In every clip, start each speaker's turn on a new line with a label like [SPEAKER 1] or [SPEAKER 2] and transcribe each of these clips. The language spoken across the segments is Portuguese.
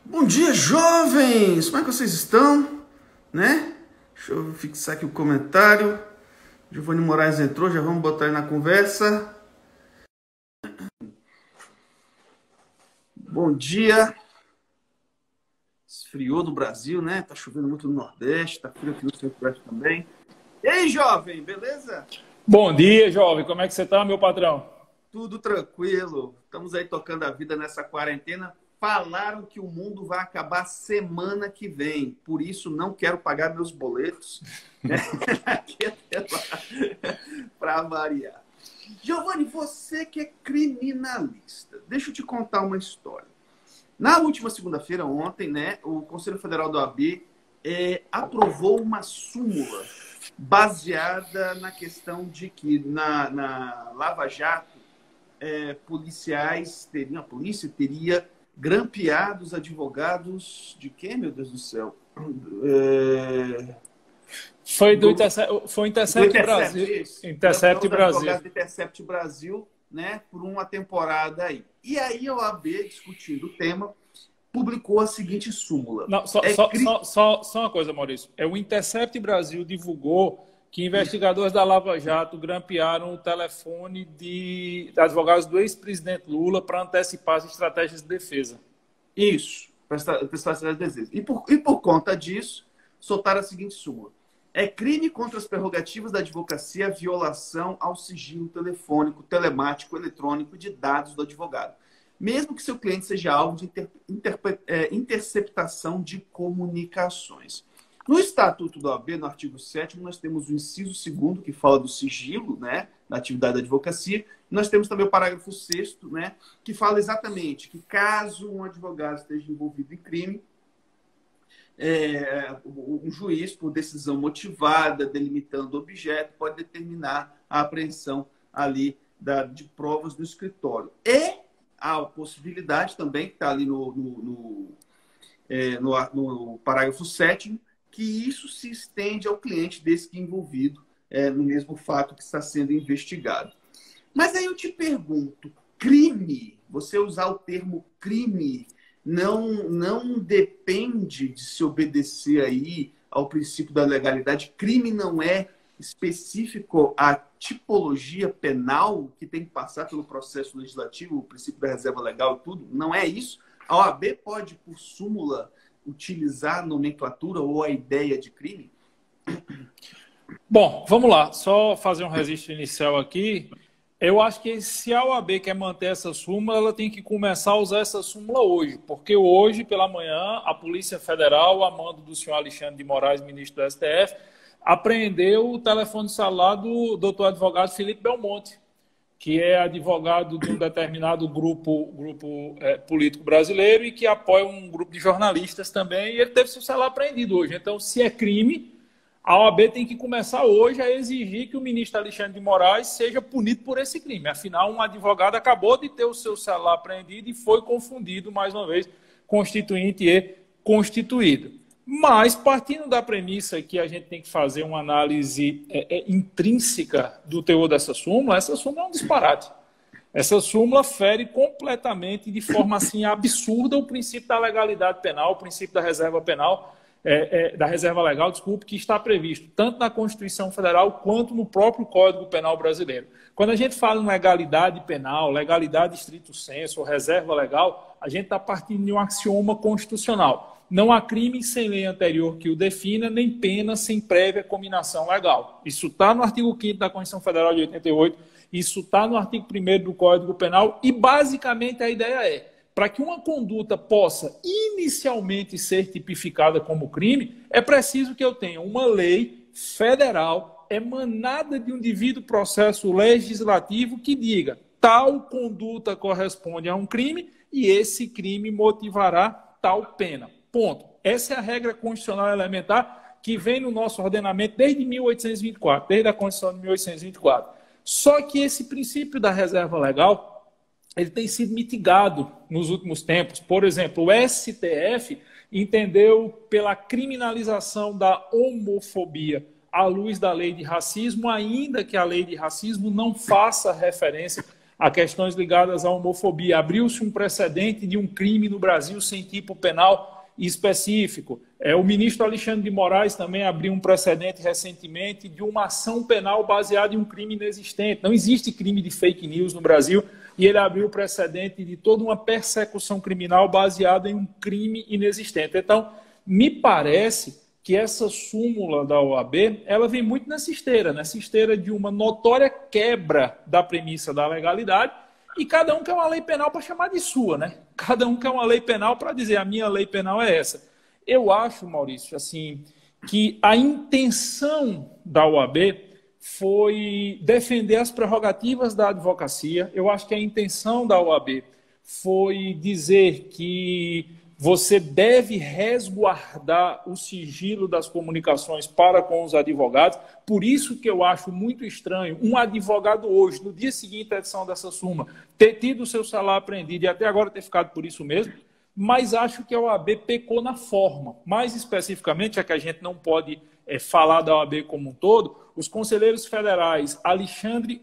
[SPEAKER 1] Bom dia, jovens! Como é que vocês estão? Né? Deixa eu fixar aqui o comentário. Giovanni Moraes entrou, já vamos botar ele na conversa. Bom dia. Esfriou no Brasil, né? Tá chovendo muito no Nordeste, tá frio aqui no Centro-Oeste também. E aí, jovem, beleza?
[SPEAKER 2] Bom dia, jovem. Como é que você tá, meu patrão?
[SPEAKER 1] Tudo tranquilo. Estamos aí tocando a vida nessa quarentena. Falaram que o mundo vai acabar semana que vem. Por isso, não quero pagar meus boletos. Aqui até lá, para variar. Giovanni, você que é criminalista, deixa eu te contar uma história. Na última segunda-feira, ontem, né, o Conselho Federal da OAB aprovou uma súmula baseada na questão de que na Lava Jato, policiais teriam, a polícia teria grampeado os advogados de quem, meu Deus do céu?
[SPEAKER 2] Foi o Intercept Brasil. Intercept Brasil.
[SPEAKER 1] Advogados do Intercept Brasil, né, por uma temporada aí. E aí a OAB, discutindo o tema, publicou a seguinte súmula.
[SPEAKER 2] Não, só uma coisa, Maurício. O Intercept Brasil divulgou que investigadores da Lava Jato grampearam o telefone de advogados do ex-presidente Lula para antecipar as estratégias de defesa.
[SPEAKER 1] Isso, para antecipar as estratégias de defesa. E por conta disso, soltaram a seguinte súmula. É crime contra as prerrogativas da advocacia a violação ao sigilo telefônico, telemático, eletrônico de dados do advogado, mesmo que seu cliente seja alvo de interceptação de comunicações. No Estatuto da OAB, no artigo 7º, nós temos o inciso 2º, que fala do sigilo, né, na atividade da advocacia. Nós temos também o parágrafo 6º, né, que fala exatamente que caso um advogado esteja envolvido em crime, um juiz, por decisão motivada, delimitando o objeto, pode determinar a apreensão ali de provas no escritório. E há a possibilidade também, que está ali no parágrafo 7º, que isso se estende ao cliente desde que envolvido no mesmo fato que está sendo investigado. Mas aí eu te pergunto, crime, você usar o termo crime, não depende de se obedecer aí ao princípio da legalidade. Crime não é específico à tipologia penal que tem que passar pelo processo legislativo, o princípio da reserva legal e tudo. Não é isso. A OAB pode, por súmula, utilizar a nomenclatura ou a ideia de crime?
[SPEAKER 2] Bom, vamos lá. Só fazer um registro inicial aqui. Eu acho que se a OAB quer manter essa súmula, ela tem que começar a usar essa súmula hoje, porque hoje, pela manhã, a Polícia Federal, a mando do senhor Alexandre de Moraes, ministro do STF, apreendeu o telefone celular do doutor advogado Felipe Belmonte, que é advogado de um determinado grupo político brasileiro e que apoia um grupo de jornalistas também, e ele teve seu celular apreendido hoje. Então, se é crime, a OAB tem que começar hoje a exigir que o ministro Alexandre de Moraes seja punido por esse crime. Afinal, um advogado acabou de ter o seu celular apreendido e foi confundido, mais uma vez, constituinte e constituído. Mas, partindo da premissa que a gente tem que fazer uma análise intrínseca do teor dessa súmula, essa súmula é um disparate. Essa súmula fere completamente, de forma assim absurda, o princípio da legalidade penal, o princípio da reserva penal, da reserva legal, desculpe, que está previsto tanto na Constituição Federal quanto no próprio Código Penal brasileiro. Quando a gente fala em legalidade penal, legalidade estrito sensu, reserva legal, a gente está partindo de um axioma constitucional. Não há crime sem lei anterior que o defina, nem pena sem prévia cominação legal. Isso está no artigo 5º da Constituição Federal de 88, isso está no artigo 1º do Código Penal, e basicamente a ideia é, para que uma conduta possa inicialmente ser tipificada como crime, é preciso que eu tenha uma lei federal emanada de um devido processo legislativo que diga tal conduta corresponde a um crime e esse crime motivará tal pena. Ponto. Essa é a regra constitucional elementar que vem no nosso ordenamento desde 1824, desde a Constituição de 1824. Só que esse princípio da reserva legal ele tem sido mitigado nos últimos tempos. Por exemplo, o STF entendeu pela criminalização da homofobia à luz da lei de racismo, ainda que a lei de racismo não faça referência a questões ligadas à homofobia. Abriu-se um precedente de um crime no Brasil sem tipo penal específico. O ministro Alexandre de Moraes também abriu um precedente recentemente de uma ação penal baseada em um crime inexistente. Não existe crime de fake news no Brasil e ele abriu o precedente de toda uma persecução criminal baseada em um crime inexistente. Então, me parece que essa súmula da OAB, ela vem muito nessa esteira de uma notória quebra da premissa da legalidade, e cada um quer uma lei penal para chamar de sua, né? Cada um quer uma lei penal para dizer a minha lei penal é essa. Eu acho, Maurício, assim, que a intenção da OAB foi defender as prerrogativas da advocacia. Eu acho que a intenção da OAB foi dizer que você deve resguardar o sigilo das comunicações para com os advogados. Por isso que eu acho muito estranho um advogado hoje, no dia seguinte à edição dessa súmula, ter tido o seu salário apreendido e até agora ter ficado por isso mesmo, mas acho que a OAB pecou na forma. Mais especificamente, já que a gente não pode falar da OAB como um todo, os conselheiros federais Alexandre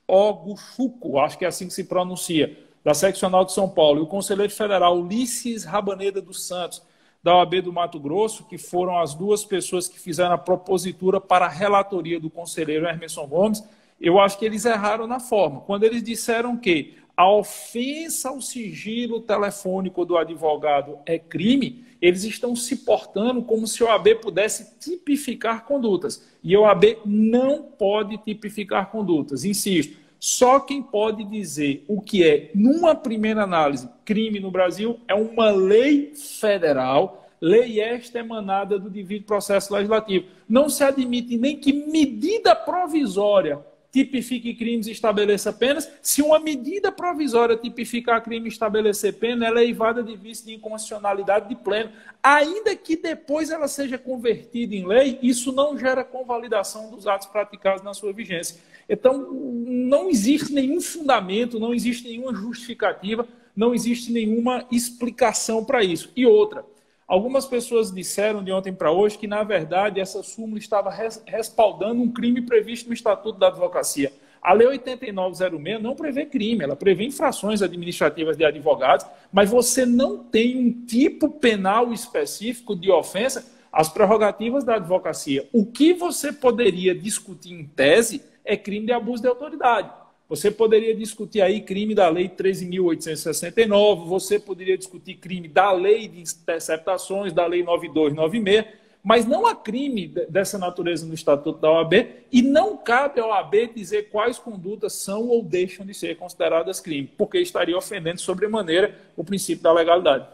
[SPEAKER 2] Oguchuco, acho que é assim que se pronuncia, da Seccional de São Paulo, e o conselheiro federal Ulisses Rabaneda dos Santos, da OAB do Mato Grosso, que foram as duas pessoas que fizeram a propositura para a relatoria do conselheiro Hermeson Gomes, eu acho que eles erraram na forma. Quando eles disseram que a ofensa ao sigilo telefônico do advogado é crime, eles estão se portando como se a OAB pudesse tipificar condutas. E a OAB não pode tipificar condutas, insisto. Só quem pode dizer o que é, numa primeira análise, crime no Brasil é uma lei federal, lei esta emanada do devido processo legislativo. Não se admite nem que medida provisória tipifique crimes e estabeleça penas. Se uma medida provisória tipificar crime e estabelecer pena, ela é eivada de vício de inconstitucionalidade de pleno. Ainda que depois ela seja convertida em lei, isso não gera convalidação dos atos praticados na sua vigência. Então, não existe nenhum fundamento, não existe nenhuma justificativa, não existe nenhuma explicação para isso. E outra, algumas pessoas disseram de ontem para hoje que, na verdade, essa súmula estava respaldando um crime previsto no Estatuto da Advocacia. A Lei 8906 não prevê crime, ela prevê infrações administrativas de advogados, mas você não tem um tipo penal específico de ofensa às prerrogativas da advocacia. O que você poderia discutir em tese é crime de abuso de autoridade. Você poderia discutir aí crime da Lei 13.869, você poderia discutir crime da Lei de Interceptações, da Lei 9296, mas não há crime dessa natureza no Estatuto da OAB e não cabe à OAB dizer quais condutas são ou deixam de ser consideradas crime, porque estaria ofendendo sobremaneira o princípio da legalidade.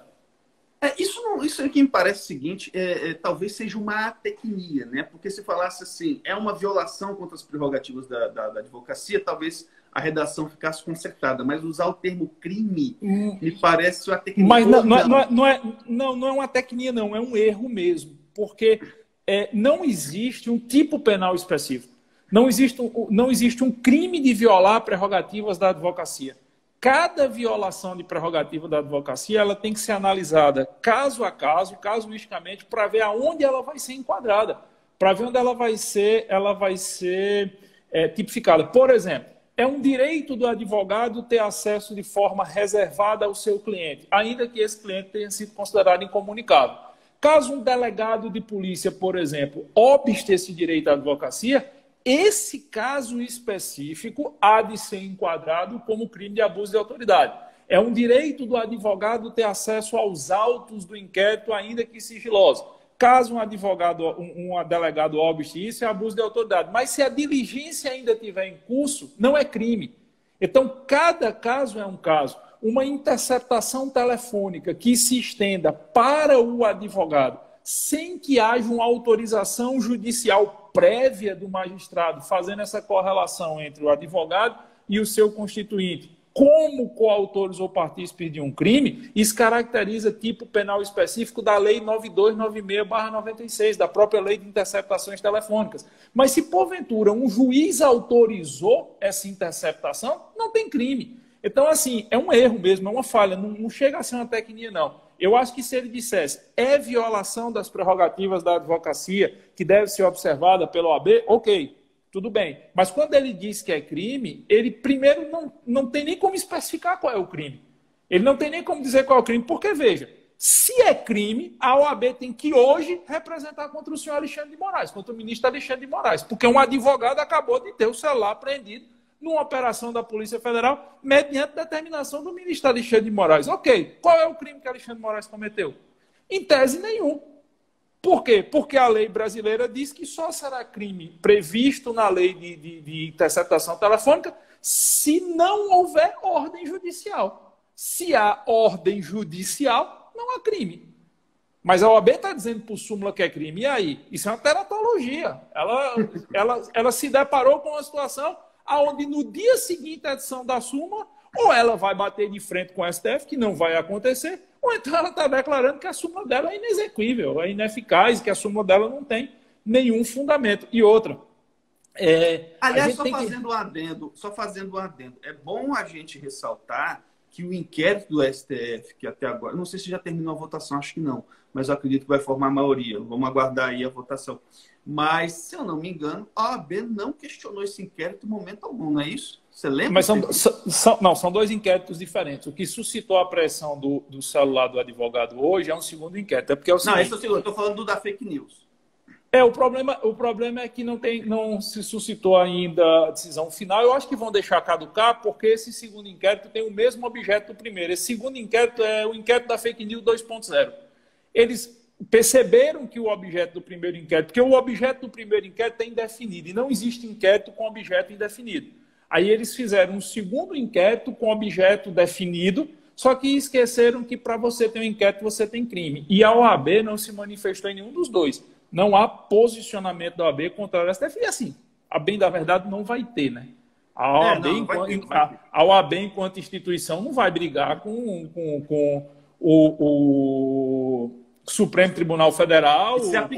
[SPEAKER 1] Isso aqui me parece o seguinte, talvez seja uma atecnia, né? Porque se falasse assim, é uma violação contra as prerrogativas da advocacia, talvez a redação ficasse consertada, mas usar o termo crime me parece uma atecnia.
[SPEAKER 2] Mas não é uma atecnia, não, é um erro mesmo, porque não existe um tipo penal específico, não existe um crime de violar prerrogativas da advocacia. Cada violação de prerrogativa da advocacia ela tem que ser analisada caso a caso, casuisticamente, para ver aonde ela vai ser enquadrada, para ver onde ela vai ser tipificada. Por exemplo, é um direito do advogado ter acesso de forma reservada ao seu cliente, ainda que esse cliente tenha sido considerado incomunicável. Caso um delegado de polícia, por exemplo, obste esse direito à advocacia, esse caso específico há de ser enquadrado como crime de abuso de autoridade. É um direito do advogado ter acesso aos autos do inquérito, ainda que sigiloso. Caso um delegado obste isso, é abuso de autoridade. Mas se a diligência ainda estiver em curso, não é crime. Então, cada caso é um caso. Uma interceptação telefônica que se estenda para o advogado sem que haja uma autorização judicial prévia do magistrado fazendo essa correlação entre o advogado e o seu constituinte como coautores ou partícipes de um crime, isso caracteriza tipo penal específico da Lei 9296/96, da própria Lei de Interceptações Telefônicas. Mas se porventura um juiz autorizou essa interceptação, não tem crime. Então, assim, é um erro mesmo, é uma falha, não chega a ser uma tecnia, não. Eu acho que se ele dissesse é violação das prerrogativas da advocacia que deve ser observada pela OAB, ok. tudo bem. Mas quando ele diz que é crime, ele primeiro não tem nem como especificar qual é o crime. Ele não tem nem como dizer qual é o crime, porque, veja, se é crime, a OAB tem que hoje representar contra o senhor Alexandre de Moraes, contra o ministro Alexandre de Moraes, porque um advogado acabou de ter o celular apreendido numa operação da Polícia Federal, mediante determinação do ministro Alexandre de Moraes. Ok, qual é o crime que Alexandre de Moraes cometeu? Em tese, nenhum. Por quê? Porque a lei brasileira diz que só será crime previsto na lei de interceptação telefônica se não houver ordem judicial. Se há ordem judicial, não há crime. Mas a OAB está dizendo por súmula que é crime. E aí? Isso é uma teratologia. Ela se deparou com uma situação onde no dia seguinte à edição da súmula, ou ela vai bater de frente com o STF, que não vai acontecer, ou então ela está declarando que a súmula dela é inexequível, é ineficaz, que a súmula dela não tem nenhum fundamento. E outra...
[SPEAKER 1] Aliás, só fazendo um adendo, é bom a gente ressaltar que o inquérito do STF, que até agora, não sei se já terminou a votação, acho que não, mas eu acredito que vai formar a maioria, vamos aguardar aí a votação. Mas, se eu não me engano, a OAB não questionou esse inquérito em momento algum, não é isso? Você lembra?
[SPEAKER 2] Mas são dois inquéritos diferentes. O que suscitou a pressão do celular do advogado hoje é um segundo inquérito. É porque é o seguinte,
[SPEAKER 1] não, esse é o segundo, eu estou falando do da fake news.
[SPEAKER 2] O problema é que não se suscitou ainda a decisão final. Eu acho que vão deixar caducar, porque esse segundo inquérito tem o mesmo objeto do primeiro. Esse segundo inquérito é o inquérito da fake news 2.0. Eles perceberam que o objeto do primeiro inquérito, porque o objeto do primeiro inquérito é indefinido, e não existe inquérito com objeto indefinido. Aí eles fizeram um segundo inquérito com objeto definido, só que esqueceram que para você ter um inquérito você tem crime. E a OAB não se manifestou em nenhum dos dois. Não há posicionamento da OAB contra o STF. E assim, a bem da verdade não vai ter, né? A OAB, enquanto instituição, não vai brigar com o Supremo Tribunal Federal.
[SPEAKER 1] Isso é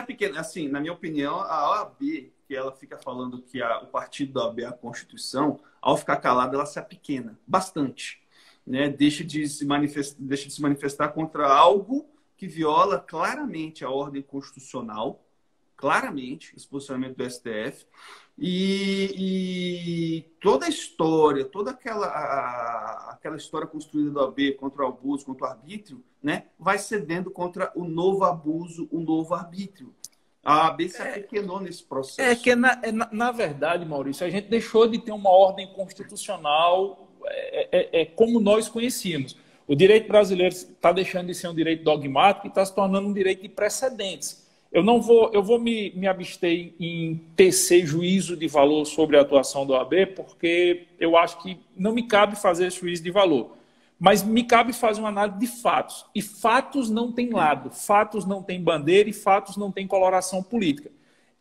[SPEAKER 1] pequeno. Assim, na minha opinião, a OAB, que ela fica falando que o partido da OAB é a Constituição, ao ficar calada, ela se apequena bastante. Né? Deixa de se manifestar contra algo que viola claramente a ordem constitucional, claramente, esse posicionamento do STF, e toda a história, toda aquela história construída do OAB contra o abuso, contra o arbítrio, né, vai cedendo contra o novo abuso, o novo arbítrio. A OAB se apequenou nesse processo.
[SPEAKER 2] Na verdade, Maurício, a gente deixou de ter uma ordem constitucional como nós conhecíamos. O direito brasileiro está deixando de ser um direito dogmático e está se tornando um direito de precedentes. Eu vou me abster em tecer juízo de valor sobre a atuação da OAB, porque eu acho que não me cabe fazer esse juízo de valor. Mas me cabe fazer uma análise de fatos. E fatos não têm lado, fatos não têm bandeira e fatos não têm coloração política.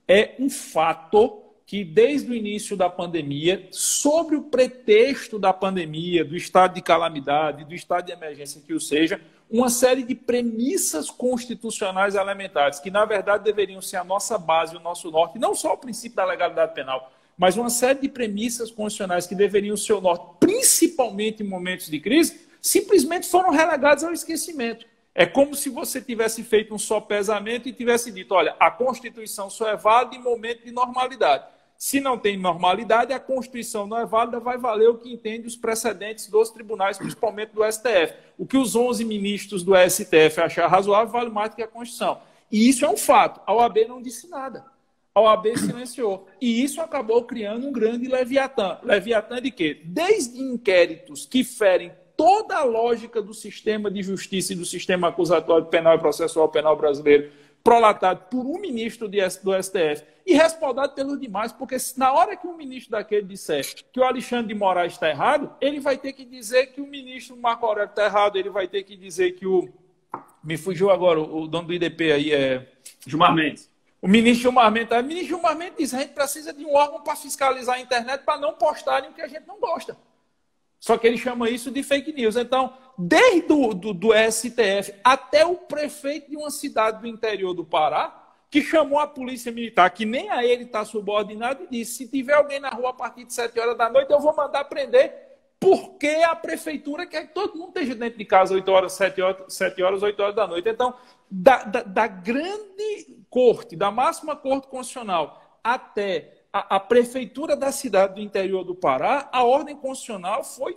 [SPEAKER 2] É um fato que desde o início da pandemia, sobre o pretexto da pandemia, do estado de calamidade, do estado de emergência que o seja, uma série de premissas constitucionais elementares, que na verdade deveriam ser a nossa base, o nosso norte, não só o princípio da legalidade penal, mas uma série de premissas constitucionais que deveriam ser o norte, principalmente em momentos de crise, simplesmente foram relegados ao esquecimento. É como se você tivesse feito um sopesamento e tivesse dito, olha, a Constituição só é válida em momento de normalidade. Se não tem normalidade, a Constituição não é válida, vai valer o que entende os precedentes dos tribunais, principalmente do STF. O que os 11 ministros do STF achar razoável vale mais do que a Constituição. E isso é um fato. A OAB não disse nada. A OAB silenciou. E isso acabou criando um grande leviatã. Leviatã de quê? Desde inquéritos que ferem toda a lógica do sistema de justiça e do sistema acusatório penal e processual penal brasileiro, prolatado por um ministro do STF e respaldado pelos demais, porque na hora que um ministro daquele disser que o Alexandre de Moraes está errado, ele vai ter que dizer que o ministro Marco Aurélio está errado, ele vai ter que dizer que o... Me fugiu agora, o dono do IDP aí é...
[SPEAKER 1] Gilmar Mendes.
[SPEAKER 2] O ministro Gilmar Mendes. O ministro Gilmar Mendes diz, a gente precisa de um órgão para fiscalizar a internet para não postarem o que a gente não gosta. Só que ele chama isso de fake news. Então, desde do STF até o prefeito de uma cidade do interior do Pará, que chamou a polícia militar, que nem a ele está subordinado, e disse, se tiver alguém na rua a partir de 7 horas da noite, eu vou mandar prender, porque a prefeitura quer que todo mundo esteja dentro de casa 8 horas, 7 horas, 8 horas da noite. Então, da grande corte, da máxima corte constitucional, até a prefeitura da cidade do interior do Pará, a ordem constitucional foi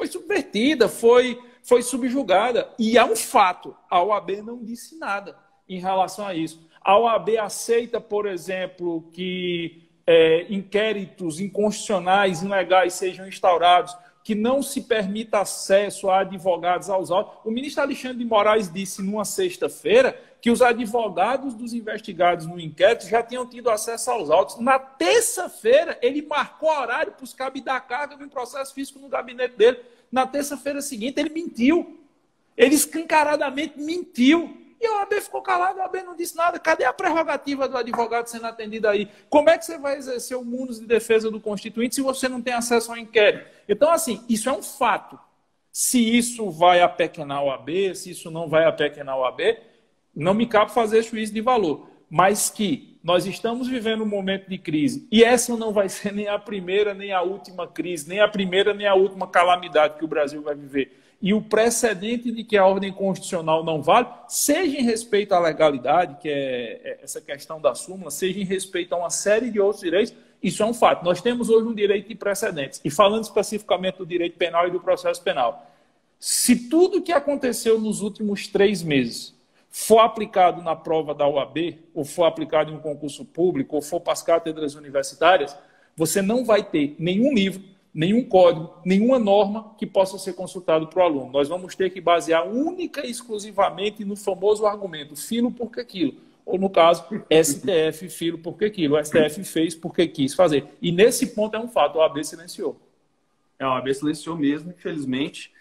[SPEAKER 2] subvertida, foi subjugada. E é um fato, a OAB não disse nada em relação a isso. A OAB aceita, por exemplo, que inquéritos inconstitucionais, ilegais sejam instaurados, que não se permita acesso a advogados aos autos. O ministro Alexandre de Moraes disse numa sexta-feira que os advogados dos investigados no inquérito já tinham tido acesso aos autos. Na terça-feira, ele marcou horário para os cabos da carga de um processo físico no gabinete dele. Na terça-feira seguinte, ele mentiu. Ele escancaradamente mentiu. E a OAB ficou calada, a OAB não disse nada. Cadê a prerrogativa do advogado sendo atendido aí? Como é que você vai exercer o munus de defesa do constituinte se você não tem acesso ao inquérito? Então, assim, isso é um fato. Se isso vai apequenar a OAB, se isso não vai apequenar a OAB, não me cabe fazer juízo de valor. Mas que nós estamos vivendo um momento de crise, e essa não vai ser nem a primeira, nem a última crise, nem a primeira, nem a última calamidade que o Brasil vai viver. E o precedente de que a ordem constitucional não vale, seja em respeito à legalidade, que é essa questão da súmula, seja em respeito a uma série de outros direitos, isso é um fato. Nós temos hoje um direito de precedentes. E falando especificamente do direito penal e do processo penal, se tudo que aconteceu nos últimos 3 meses for aplicado na prova da OAB, ou for aplicado em um concurso público, ou for para as cátedras universitárias, você não vai ter nenhum livro, nenhum código, nenhuma norma que possa ser consultado para o aluno. Nós vamos ter que basear única e exclusivamente no famoso argumento filo porque aquilo. Ou, no caso, STF, filo porque aquilo. O STF fez porque quis fazer. E nesse ponto é um fato, a OAB silenciou.
[SPEAKER 1] A OAB silenciou mesmo, infelizmente.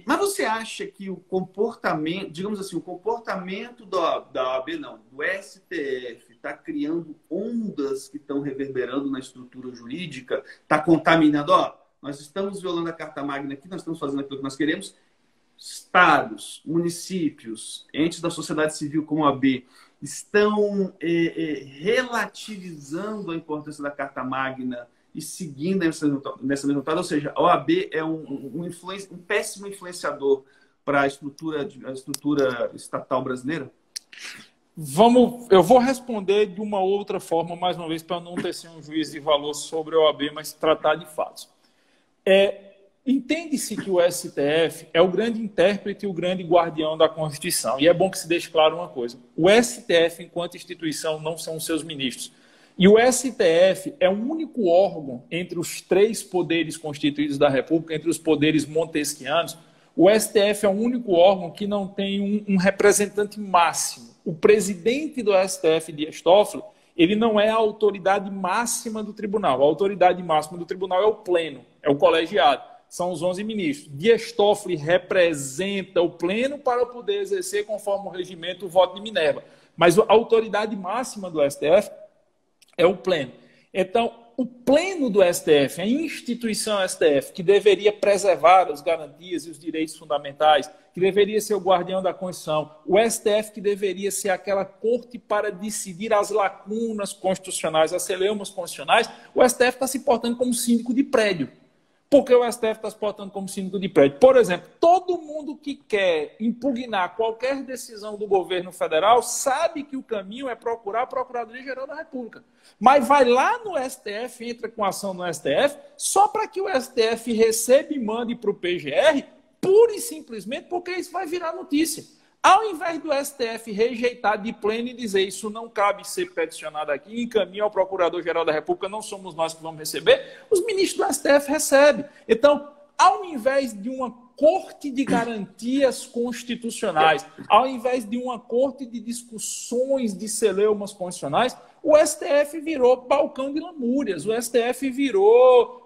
[SPEAKER 1] Mas você acha que o comportamento, digamos assim, o comportamento da OAB, não, do STF, está criando ondas que estão reverberando na estrutura jurídica, está contaminando? Nós estamos violando a Carta Magna aqui, nós estamos fazendo aquilo que nós queremos. Estados, municípios, entes da sociedade civil como a OAB estão relativizando a importância da Carta Magna e seguindo nessa mesma vontade, ou seja, a OAB é um péssimo influenciador para a estrutura estatal brasileira?
[SPEAKER 2] Eu vou responder de uma outra forma, mais uma vez, para não ter um juízo de valor sobre a OAB, mas tratar de fatos. Entende-se que o STF é o grande intérprete e o grande guardião da Constituição. E é bom que se deixe claro uma coisa. O STF, enquanto instituição, não são os seus ministros. E o STF é o único órgão entre os 3 poderes constituídos da República, entre os poderes montesquianos. O STF é o único órgão que não tem um representante máximo. O presidente do STF, Dias Toffoli, ele não é a autoridade máxima do tribunal. A autoridade máxima do tribunal é o pleno, é o colegiado. São os 11 ministros. Dias Toffoli representa o pleno para poder exercer, conforme o regimento, o voto de Minerva. Mas a autoridade máxima do STF é o pleno. Então, o pleno do STF, a instituição STF, que deveria preservar as garantias e os direitos fundamentais, que deveria ser o guardião da Constituição, o STF que deveria ser aquela corte para decidir as lacunas constitucionais, as celeumas constitucionais, o STF está se portando como síndico de prédio. Por que o STF está se portando como síndico de prédio? Por exemplo, todo mundo que quer impugnar qualquer decisão do governo federal sabe que o caminho é procurar a Procuradoria-Geral da República. Mas vai lá no STF, entra com ação no STF, só para que o STF receba e mande para o PGR, pura e simplesmente porque isso vai virar notícia. Ao invés do STF rejeitar de pleno e dizer isso não cabe ser peticionado aqui, encaminha ao Procurador-Geral da República, não somos nós que vamos receber, os ministros do STF recebem. Então, ao invés de uma corte de garantias constitucionais, ao invés de uma corte de discussões de celeumas constitucionais, o STF virou balcão de lamúrias, o STF virou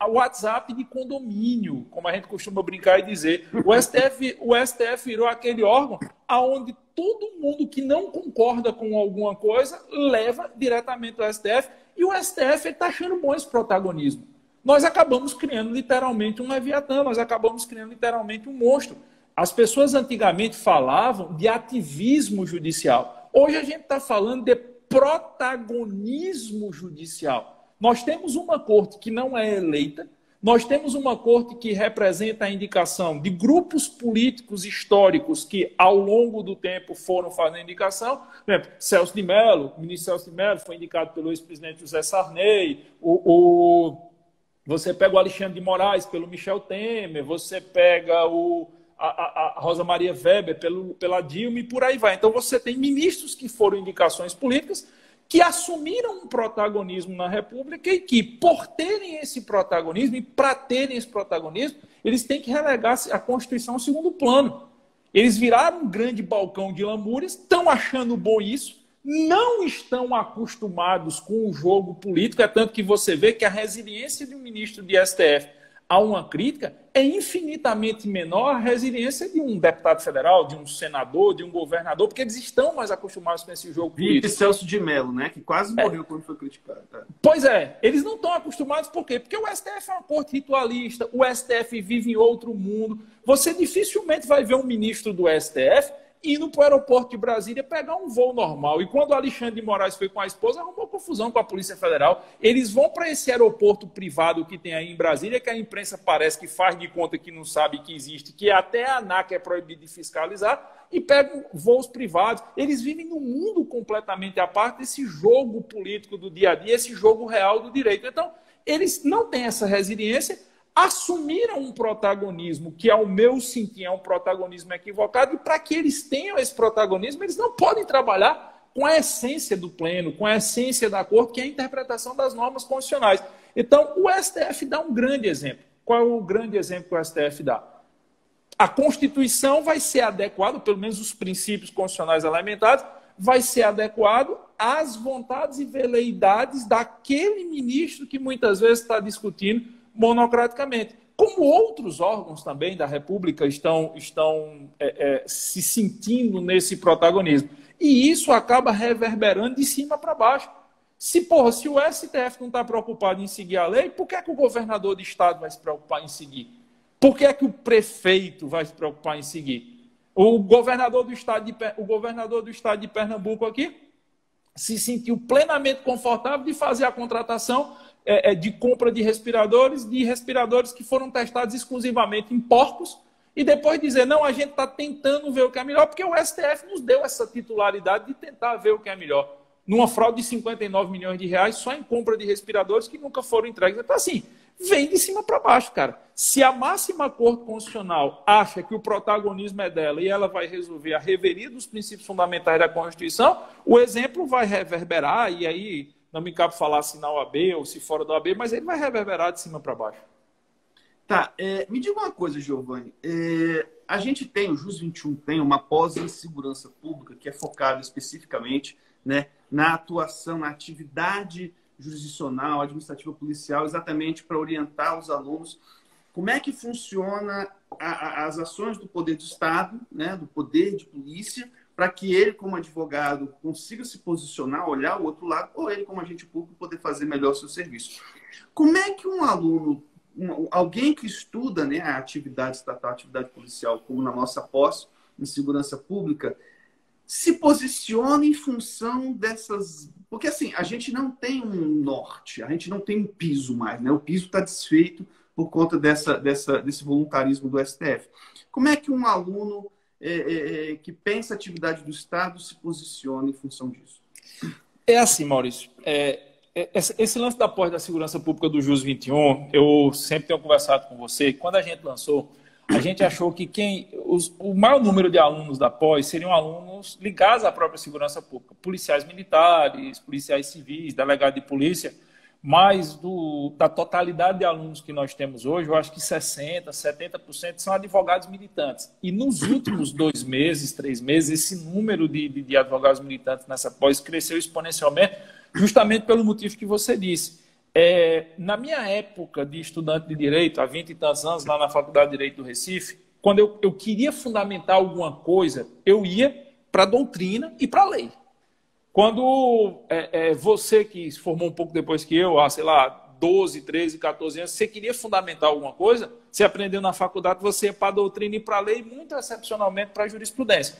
[SPEAKER 2] WhatsApp de condomínio, como a gente costuma brincar e dizer. O STF virou aquele órgão onde todo mundo que não concorda com alguma coisa leva diretamente ao STF, e o STF está achando bom esse protagonismo. Nós acabamos criando literalmente um Leviatã, nós acabamos criando literalmente um monstro. As pessoas antigamente falavam de ativismo judicial. Hoje a gente está falando de protagonismo judicial. Nós temos uma corte que não é eleita, Nós temos uma corte que representa a indicação de grupos políticos históricos que, ao longo do tempo, foram fazendo indicação. Por exemplo, Celso de Mello, o ministro Celso de Mello foi indicado pelo ex-presidente José Sarney. Você pega o Alexandre de Moraes pelo Michel Temer, você pega a Rosa Maria Weber pela Dilma e por aí vai. Então você tem ministros que foram indicações políticas que assumiram um protagonismo na República e que, por terem esse protagonismo e para terem esse protagonismo, eles têm que relegar a Constituição ao segundo plano. Eles viraram um grande balcão de lamúrias, estão achando bom isso, não estão acostumados com o jogo político, é tanto que você vê que a resiliência de um ministro de STF a uma crítica é infinitamente menor à resiliência de um deputado federal, de um senador, de um governador, porque eles estão mais acostumados com esse jogo político.
[SPEAKER 1] E Celso de Mello, né? Que quase morreu quando foi criticado. Tá?
[SPEAKER 2] Pois é, eles não estão acostumados por quê? Porque o STF é uma corte ritualista, o STF vive em outro mundo. Você dificilmente vai ver um ministro do STF indo para o aeroporto de Brasília pegar um voo normal. E quando o Alexandre de Moraes foi com a esposa, arrumou confusão com a Polícia Federal. Eles vão para esse aeroporto privado que tem aí em Brasília, que a imprensa parece que faz de conta que não sabe que existe, que até a ANAC é proibida de fiscalizar, e pegam voos privados. Eles vivem num mundo completamente à parte desse jogo político do dia a dia, esse jogo real do direito. Então, eles não têm essa resiliência, assumiram um protagonismo que, ao meu sentir, é um protagonismo equivocado, e para que eles tenham esse protagonismo, eles não podem trabalhar com a essência do pleno, com a essência da corte, que é a interpretação das normas constitucionais. Então, o STF dá um grande exemplo. Qual é o grande exemplo que o STF dá? A Constituição vai ser adequada, pelo menos os princípios constitucionais elementares, vai ser adequado às vontades e veleidades daquele ministro que muitas vezes está discutindo monocraticamente. Como outros órgãos também da República estão se sentindo nesse protagonismo. E isso acaba reverberando de cima para baixo. Se o STF não está preocupado em seguir a lei, por que é que o governador de estado vai se preocupar em seguir? Por que é que o prefeito vai se preocupar em seguir? O governador do estado de Pernambuco aqui se sentiu plenamente confortável de fazer a contratação de compra de respiradores que foram testados exclusivamente em porcos, e depois dizer, não, a gente está tentando ver o que é melhor, porque o STF nos deu essa titularidade de tentar ver o que é melhor, numa fraude de 59 milhões de reais só em compra de respiradores que nunca foram entregues. Então, assim, vem de cima para baixo, cara. Se a máxima Corte Constitucional acha que o protagonismo é dela e ela vai resolver a reveria dos princípios fundamentais da Constituição, o exemplo vai reverberar, e aí não me cabe falar se na OAB ou se fora da OAB, mas ele vai reverberar de cima para baixo.
[SPEAKER 1] Tá, me diga uma coisa, Giovanni. A gente tem, o JUS 21 tem uma pós em segurança pública que é focada especificamente, né, na atuação, na atividade jurisdicional, administrativa, policial, exatamente para orientar os alunos como é que funciona as ações do poder do Estado, né, do poder de polícia, para que ele, como advogado, consiga se posicionar, olhar o outro lado, ou ele, como agente público, poder fazer melhor o seu serviço. Como é que um aluno, alguém que estuda, né, a atividade estatal, a atividade policial, como na nossa pós em segurança pública, se posiciona em função dessas... Porque, assim, a gente não tem um norte, a gente não tem um piso mais, né? O piso está desfeito por conta desse voluntarismo do STF. Como é que um aluno que pensa a atividade do Estado se posiciona em função disso?
[SPEAKER 2] É assim, Maurício. Esse lance da pós da segurança pública do JUS 21, eu sempre tenho conversado com você. Quando a gente lançou, a gente achou que o maior número de alunos da pós seriam alunos ligados à própria segurança pública. Policiais militares, policiais civis, delegado de polícia. Mas da totalidade de alunos que nós temos hoje, eu acho que 60%, 70% são advogados militantes. E nos últimos 2 meses, 3 meses, esse número de advogados militantes nessa pós cresceu exponencialmente, justamente pelo motivo que você disse. Na minha época de estudante de Direito, há 20 e tantos anos, lá na Faculdade de Direito do Recife, quando eu queria fundamentar alguma coisa, eu ia para a doutrina e para a lei. Quando você que se formou um pouco depois que eu, sei lá, 12, 13, 14 anos, você queria fundamentar alguma coisa, você aprendeu na faculdade, você ia para a doutrina e para a lei, muito excepcionalmente para a jurisprudência.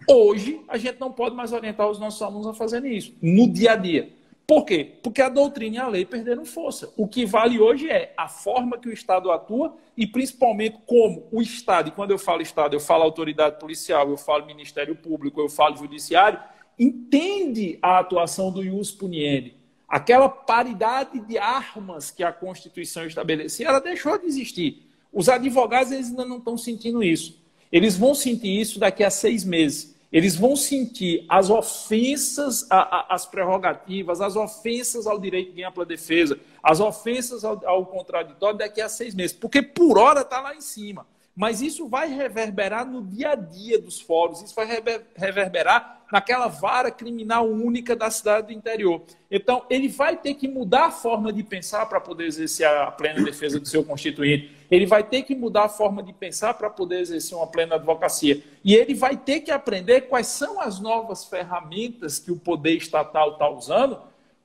[SPEAKER 2] Hoje, a gente não pode mais orientar os nossos alunos a fazerem isso, no dia a dia. Por quê? Porque a doutrina e a lei perderam força. O que vale hoje é a forma que o Estado atua e, principalmente, como o Estado, e quando eu falo Estado, eu falo autoridade policial, eu falo Ministério Público, eu falo Judiciário, entende a atuação do ius puniendi. Aquela paridade de armas que a Constituição estabelecia, ela deixou de existir. Os advogados eles ainda não estão sentindo isso. Eles vão sentir isso daqui a 6 meses. Eles vão sentir as ofensas às prerrogativas, as ofensas ao direito de ampla defesa, as ofensas ao contraditório daqui a 6 meses. Porque por hora está lá em cima. Mas isso vai reverberar no dia a dia dos fóruns, isso vai reverberar naquela vara criminal única da cidade do interior. Então, ele vai ter que mudar a forma de pensar para poder exercer a plena defesa do seu constituinte. Ele vai ter que mudar a forma de pensar para poder exercer uma plena advocacia. E ele vai ter que aprender quais são as novas ferramentas que o poder estatal está usando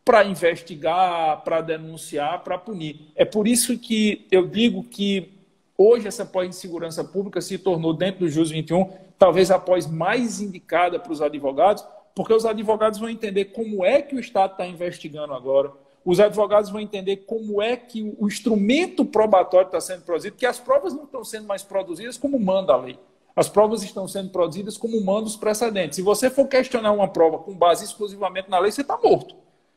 [SPEAKER 2] para investigar, para denunciar, para punir. É por isso que eu digo que hoje, essa pós-segurança pública se tornou, dentro do JUS 21, talvez a pós mais indicada para os advogados, porque os advogados vão entender como é que o Estado está investigando agora, os advogados vão entender como é que o instrumento probatório está sendo produzido, que as provas não estão sendo mais produzidas como manda a lei. As provas estão sendo produzidas como mandam os precedentes. Se você for questionar uma prova com base exclusivamente na lei, você está morto.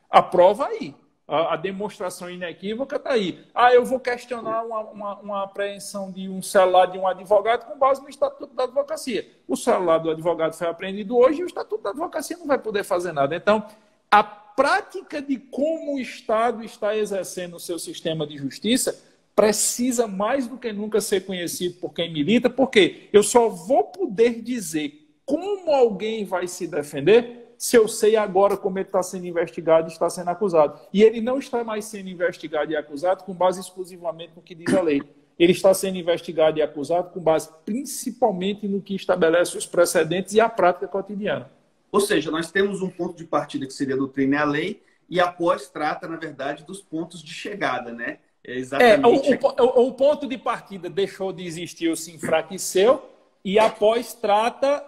[SPEAKER 2] A prova aí. A demonstração inequívoca está aí. Eu vou questionar uma apreensão de um celular de um advogado com base no Estatuto da Advocacia. O celular do advogado foi apreendido hoje e o Estatuto da Advocacia não vai poder fazer nada. Então, a prática de como o Estado está exercendo o seu sistema de justiça precisa mais do que nunca ser conhecido por quem milita, porque eu só vou poder dizer como alguém vai se defender se eu sei agora como ele está sendo investigado e está sendo acusado. E ele não está mais sendo investigado e acusado com base exclusivamente no que diz a lei. Ele está sendo investigado e acusado com base principalmente no que estabelece os precedentes e a prática cotidiana.
[SPEAKER 1] Ou seja, nós temos um ponto de partida que seria a doutrina e a lei, e após trata, na verdade, dos pontos de chegada, né?
[SPEAKER 2] Exatamente. O ponto de partida deixou de existir ou se enfraqueceu, e após trata...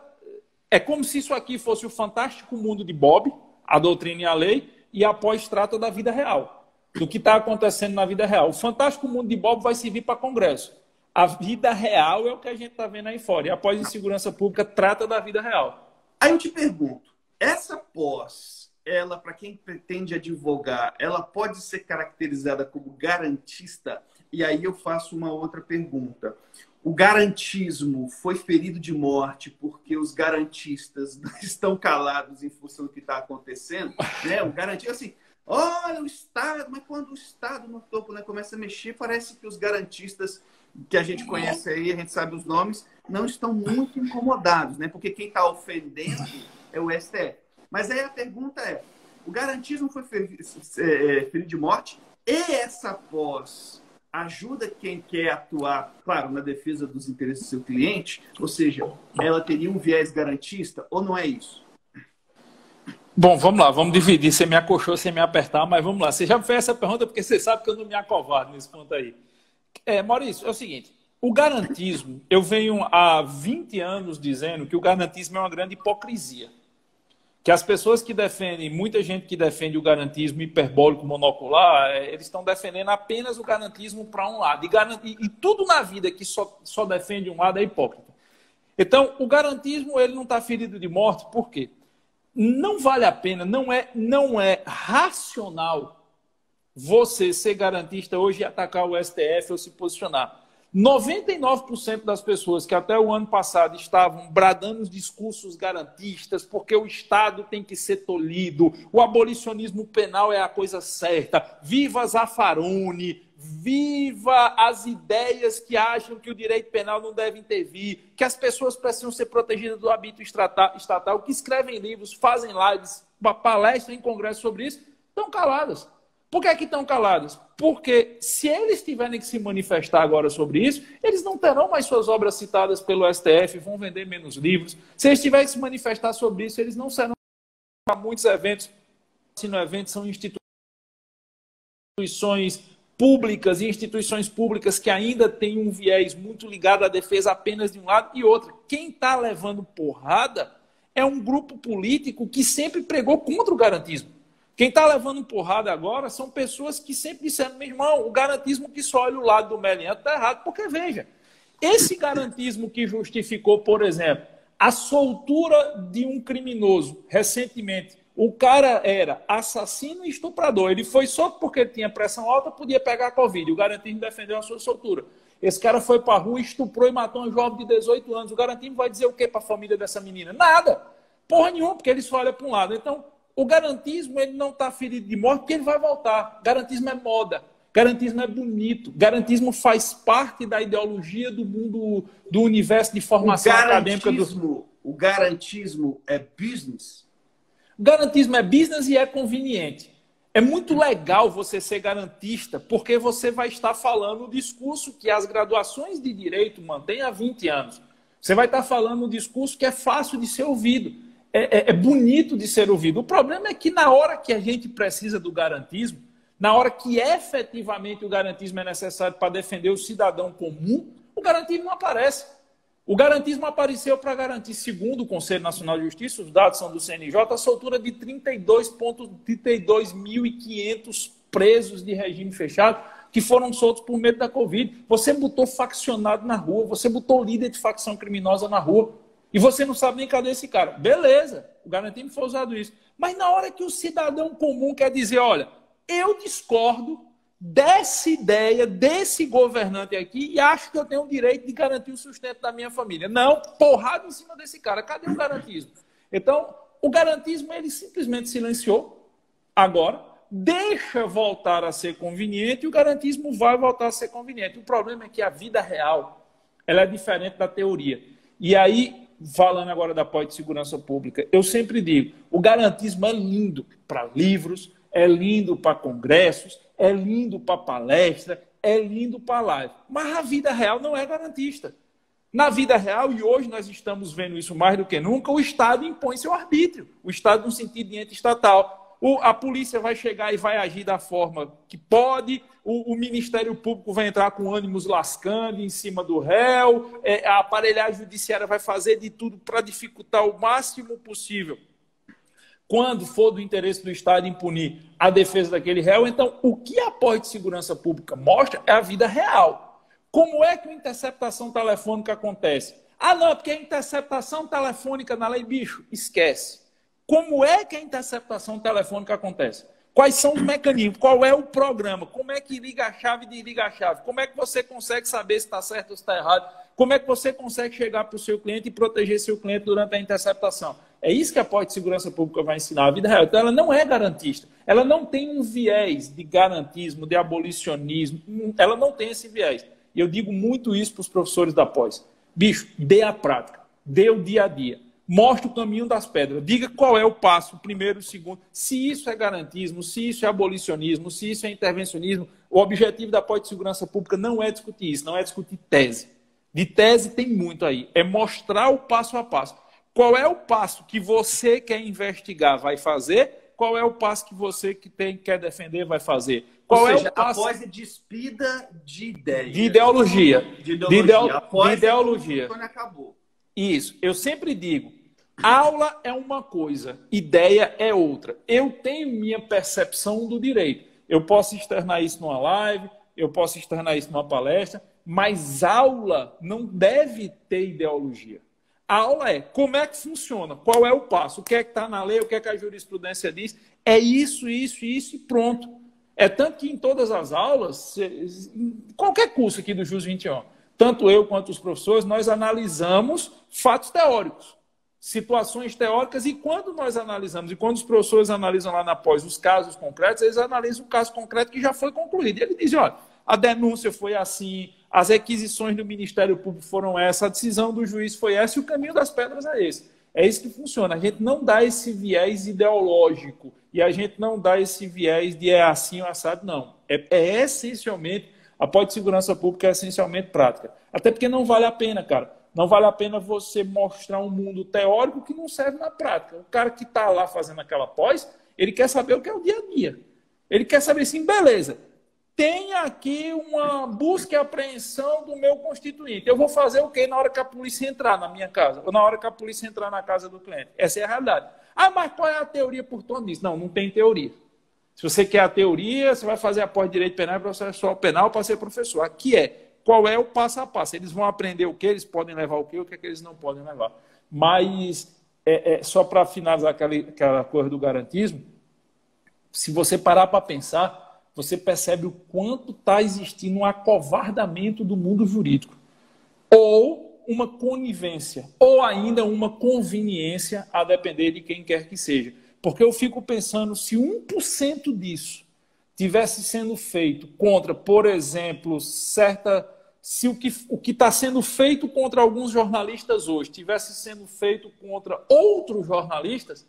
[SPEAKER 2] É como se isso aqui fosse o fantástico mundo de Bob, a doutrina e a lei, e após trata da vida real, do que está acontecendo na vida real. O fantástico mundo de Bob vai servir para Congresso. A vida real é o que a gente está vendo aí fora. E após em segurança pública trata da vida real.
[SPEAKER 1] Aí eu te pergunto, essa pós, ela, para quem pretende advogar, ela pode ser caracterizada como garantista? E aí eu faço uma outra pergunta. O garantismo foi ferido de morte porque os garantistas estão calados em função do que está acontecendo? Né? O garantismo, assim, olha o Estado, mas quando o Estado no topo, né, começa a mexer, parece que os garantistas que a gente conhece aí, a gente sabe os nomes, não estão muito incomodados, né? Porque quem está ofendendo é o STF. Mas aí a pergunta é, o garantismo foi ferido de morte e essa pós ajuda quem quer atuar, claro, na defesa dos interesses do seu cliente? Ou seja, ela teria um viés garantista ou não é isso?
[SPEAKER 2] Bom, vamos lá, vamos dividir. Você me acolchou sem me apertar, mas vamos lá. Você já me fez essa pergunta porque você sabe que eu não me acovardo nesse ponto aí. Maurício, é o seguinte, o garantismo, eu venho há 20 anos dizendo que o garantismo é uma grande hipocrisia. Que as pessoas que defendem, muita gente que defende o garantismo hiperbólico monocular, eles estão defendendo apenas o garantismo para um lado. E tudo na vida que só defende um lado é hipócrita. Então, o garantismo ele não está ferido de morte, por quê? Não vale a pena, não é racional você ser garantista hoje e atacar o STF ou se posicionar. 99% das pessoas que até o ano passado estavam bradando os discursos garantistas porque o Estado tem que ser tolhido, o abolicionismo penal é a coisa certa, viva Zaffaroni, viva as ideias que acham que o direito penal não deve intervir, que as pessoas precisam ser protegidas do arbítrio estatal, que escrevem livros, fazem lives, palestras em congresso sobre isso, estão caladas. Por que é que estão calados? Porque se eles tiverem que se manifestar agora sobre isso, eles não terão mais suas obras citadas pelo STF, vão vender menos livros. Se eles tiverem que se manifestar sobre isso, eles não serão para muitos eventos. Se no evento são instituições públicas e instituições públicas que ainda têm um viés muito ligado à defesa apenas de um lado e outro. Quem está levando porrada é um grupo político que sempre pregou contra o garantismo. Quem está levando porrada agora são pessoas que sempre disseram, meu irmão, o garantismo que só olha o lado do meliante está errado. Porque, veja, esse garantismo que justificou, por exemplo, a soltura de um criminoso recentemente, o cara era assassino e estuprador, ele foi solto porque tinha pressão alta, podia pegar a Covid, o garantismo defendeu a sua soltura. Esse cara foi para a rua, estuprou e matou um jovem de 18 anos. O garantismo vai dizer o quê para a família dessa menina? Nada. Porra nenhuma, porque ele só olha para um lado. Então, o garantismo ele não está ferido de morte porque ele vai voltar. Garantismo é moda. Garantismo é bonito. Garantismo faz parte da ideologia do mundo, do universo de formação acadêmica.
[SPEAKER 1] O garantismo é business?
[SPEAKER 2] O garantismo é business e é conveniente. É muito legal você ser garantista, porque você vai estar falando o discurso que as graduações de direito mantêm há 20 anos. Você vai estar falando um discurso que é fácil de ser ouvido, é bonito de ser ouvido. O problema é que na hora que a gente precisa do garantismo, na hora que efetivamente o garantismo é necessário para defender o cidadão comum, o garantismo não aparece. O garantismo apareceu para garantir, segundo o Conselho Nacional de Justiça, os dados são do CNJ, a soltura de 32.500 presos de regime fechado que foram soltos por medo da Covid. Você botou faccionado na rua, você botou líder de facção criminosa na rua e você não sabe nem cadê esse cara. Beleza, o garantismo foi usado isso. Mas na hora que o cidadão comum quer dizer, olha, eu discordo dessa ideia, desse governante aqui, e acho que eu tenho o direito de garantir o sustento da minha família. Não, porrada em cima desse cara. Cadê o garantismo? Então, o garantismo, ele simplesmente silenciou. Agora, deixa voltar a ser conveniente e o garantismo vai voltar a ser conveniente. O problema é que a vida real, ela é diferente da teoria. E aí, falando agora da pós de segurança pública, eu sempre digo, o garantismo é lindo para livros, é lindo para congressos, é lindo para palestra, é lindo para live. Mas a vida real não é garantista. Na vida real, e hoje nós estamos vendo isso mais do que nunca, o Estado impõe seu arbítrio. O Estado no sentido de ente estatal. A polícia vai chegar e vai agir da forma que pode, o Ministério Público vai entrar com ânimos lascando em cima do réu, a aparelhagem judiciária vai fazer de tudo para dificultar o máximo possível quando for do interesse do Estado em punir a defesa daquele réu. Então, o que a pós de segurança pública mostra é a vida real. Como é que a interceptação telefônica acontece? Ah, não, é porque a interceptação telefônica na lei, bicho, esquece. Como é que a interceptação telefônica acontece? Quais são os mecanismos? Qual é o programa? Como é que liga a chave e desliga a chave? Como é que você consegue saber se está certo ou se está errado? Como é que você consegue chegar para o seu cliente e proteger seu cliente durante a interceptação? É isso que a pós de segurança pública vai ensinar a vida real. Então, ela não é garantista. Ela não tem um viés de garantismo, de abolicionismo. Ela não tem esse viés. E eu digo muito isso para os professores da pós. Bicho, dê a prática. Dê o dia a dia. Mostre o caminho das pedras. Diga qual é o passo, o primeiro, o segundo. Se isso é garantismo, se isso é abolicionismo, se isso é intervencionismo, o objetivo da pós de segurança pública não é discutir isso, não é discutir tese. De tese tem muito aí. É mostrar o passo a passo. Qual é o passo que você quer investigar vai fazer? Qual é o passo que você quer defender vai fazer? Qual é o passo?
[SPEAKER 1] Após a despida de ideia.
[SPEAKER 2] De ideologia.
[SPEAKER 1] De ideologia.
[SPEAKER 2] Após de ideologia.
[SPEAKER 1] Quando acabou.
[SPEAKER 2] Isso. Eu sempre digo, aula é uma coisa, ideia é outra. Eu tenho minha percepção do direito. Eu posso externar isso numa live, eu posso externar isso numa palestra, mas aula não deve ter ideologia. A aula é como é que funciona, qual é o passo, o que é que está na lei, o que é que a jurisprudência diz. É isso, isso, isso e pronto. É tanto que em todas as aulas, em qualquer curso aqui do JUS 21, tanto eu quanto os professores, nós analisamos fatos teóricos, situações teóricas, e quando nós analisamos, e quando os professores analisam lá na pós os casos concretos, eles analisam o caso concreto que já foi concluído. E ele diz, olha, a denúncia foi assim, as requisições do Ministério Público foram essa, a decisão do juiz foi essa, e o caminho das pedras é esse. É isso que funciona. A gente não dá esse viés ideológico e a gente não dá esse viés de é assim ou assado, não. É essencialmente, a pós de segurança pública é essencialmente prática. Até porque não vale a pena, cara. Não vale a pena você mostrar um mundo teórico que não serve na prática. O cara que está lá fazendo aquela pós, ele quer saber o que é o dia a dia. Ele quer saber assim, beleza, tem aqui uma busca e apreensão do meu constituinte. Eu vou fazer o quê na hora que a polícia entrar na minha casa? Ou na hora que a polícia entrar na casa do cliente? Essa é a realidade. Ah, mas qual é a teoria por torno disso? Não, não tem teoria. Se você quer a teoria, você vai fazer a pós-direito penal e processual penal para ser professor. Aqui qual é o passo a passo. Eles vão aprender o que eles podem levar, o que é que eles não podem levar. Mas, só para finalizar aquela coisa do garantismo, se você parar para pensar, você percebe o quanto está existindo um acovardamento do mundo jurídico. Ou uma conivência, ou ainda uma conveniência, a depender de quem quer que seja. Porque eu fico pensando, se 1% disso tivesse sendo feito contra, por exemplo, se o que está sendo feito contra alguns jornalistas hoje tivesse sendo feito contra outros jornalistas,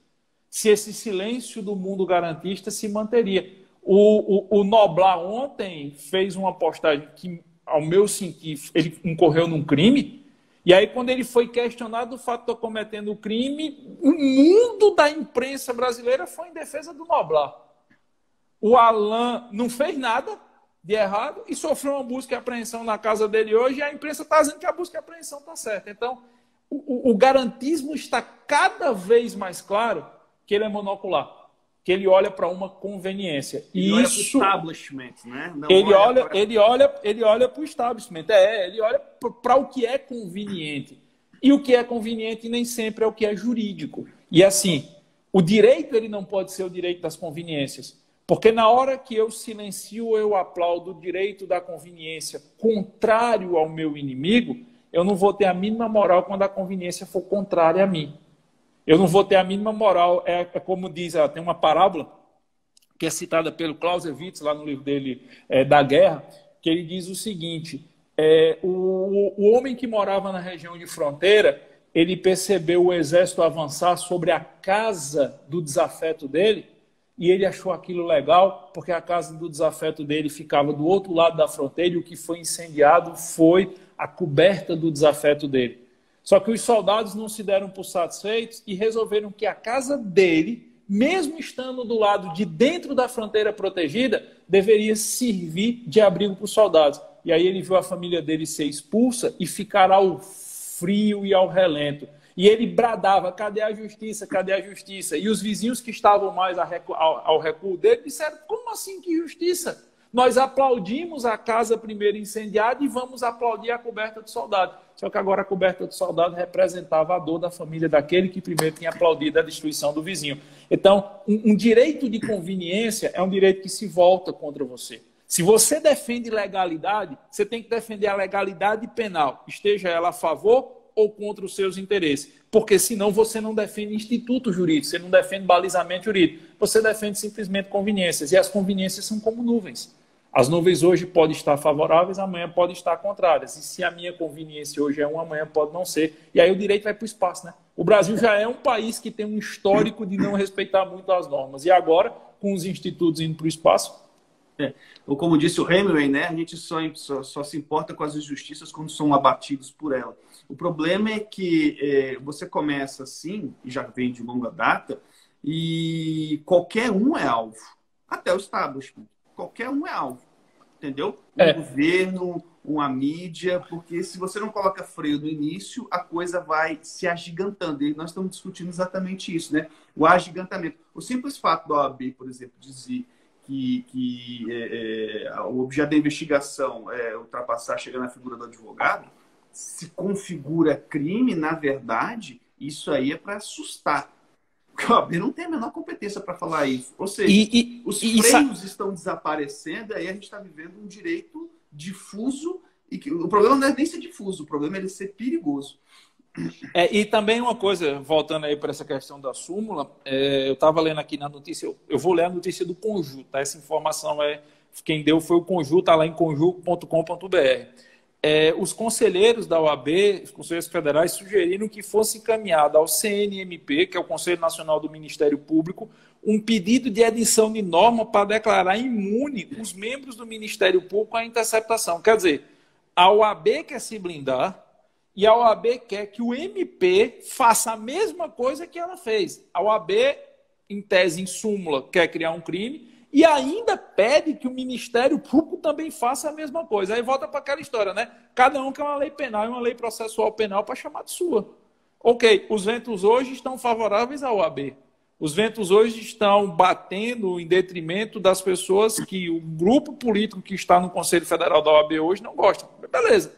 [SPEAKER 2] se esse silêncio do mundo garantista se manteria. O Noblar ontem fez uma postagem que, ao meu sentir, ele incorreu num crime. E aí, quando ele foi questionado do fato de estar cometendo o crime, o mundo da imprensa brasileira foi em defesa do Noblar. O Alan não fez nada de errado e sofreu uma busca e apreensão na casa dele hoje, e a imprensa está dizendo que a busca e apreensão está certa. Então, o garantismo está cada vez mais claro que ele é monocular, que ele olha para uma conveniência.
[SPEAKER 1] Ele olha para o establishment, né?
[SPEAKER 2] Ele olha para o establishment, ele olha para o que é conveniente. E o que é conveniente nem sempre é o que é jurídico. E assim, o direito ele não pode ser o direito das conveniências. Porque na hora que eu silencio, eu aplaudo o direito da conveniência contrário ao meu inimigo, eu não vou ter a mínima moral quando a conveniência for contrária a mim. Eu não vou ter a mínima moral. É como diz, tem uma parábola que é citada pelo Clausewitz, lá no livro dele, da Guerra, que ele diz o seguinte, o homem que morava na região de fronteira, ele percebeu o exército avançar sobre a casa do desafeto dele, e ele achou aquilo legal, porque a casa do desafeto dele ficava do outro lado da fronteira, e o que foi incendiado foi a coberta do desafeto dele. Só que os soldados não se deram por satisfeitos e resolveram que a casa dele, mesmo estando do lado de dentro da fronteira protegida, deveria servir de abrigo para os soldados. E aí ele viu a família dele ser expulsa e ficar ao frio e ao relento. E ele bradava, cadê a justiça, cadê a justiça? E os vizinhos que estavam mais ao recuo dele disseram, como assim que justiça? Nós aplaudimos a casa primeiro incendiada e vamos aplaudir a coberta do soldado. Só que agora a coberta do soldado representava a dor da família daquele que primeiro tinha aplaudido a destruição do vizinho. Então, um direito de conveniência é um direito que se volta contra você. Se você defende legalidade, você tem que defender a legalidade penal, esteja ela a favor ou contra os seus interesses. Porque senão você não defende instituto jurídico, você não defende balizamento jurídico, você defende simplesmente conveniências. E as conveniências são como nuvens. As nuvens hoje podem estar favoráveis, amanhã podem estar contrárias. E se a minha conveniência hoje é uma, amanhã pode não ser. E aí o direito vai para o espaço, né? O Brasil já é um país que tem um histórico de não respeitar muito as normas. E agora, com os institutos indo para o espaço...
[SPEAKER 1] Ou como disse o Hemingway, né? A gente só se importa com as injustiças quando são abatidos por ela. O problema é que você começa assim, e já vem de longa data, e qualquer um é alvo. Até o establishment. Qualquer um é alvo. Entendeu? Um governo, uma mídia, porque se você não coloca freio no início, a coisa vai se agigantando. E nós estamos discutindo exatamente isso, né? O agigantamento. O simples fato da OAB, por exemplo, dizer que o objeto da investigação é ultrapassar, chegar na figura do advogado, se configura crime, na verdade, isso aí é para assustar. Porque a OAB não tem a menor competência para falar isso. Ou seja, os freios estão desaparecendo, aí a gente está vivendo um direito difuso, e que o problema não é nem ser difuso, o problema é ele ser perigoso.
[SPEAKER 2] E também uma coisa, voltando aí para essa questão da súmula, eu estava lendo aqui na notícia, eu vou ler a notícia do Conju, tá? Essa informação quem deu foi o Conju, está lá em conju.com.br. Os conselheiros da OAB, os conselheiros federais, sugeriram que fosse encaminhado ao CNMP, que é o Conselho Nacional do Ministério Público, um pedido de edição de norma para declarar imune os membros do Ministério Público à interceptação. Quer dizer, a OAB quer se blindar, e a OAB quer que o MP faça a mesma coisa que ela fez. A OAB, em tese, em súmula, quer criar um crime e ainda pede que o Ministério Público também faça a mesma coisa. Aí volta para aquela história, né? Cada um quer uma lei penal e uma lei processual penal para chamar de sua. Ok, os ventos hoje estão favoráveis à OAB. Os ventos hoje estão batendo em detrimento das pessoas que o grupo político que está no Conselho Federal da OAB hoje não gosta. Beleza.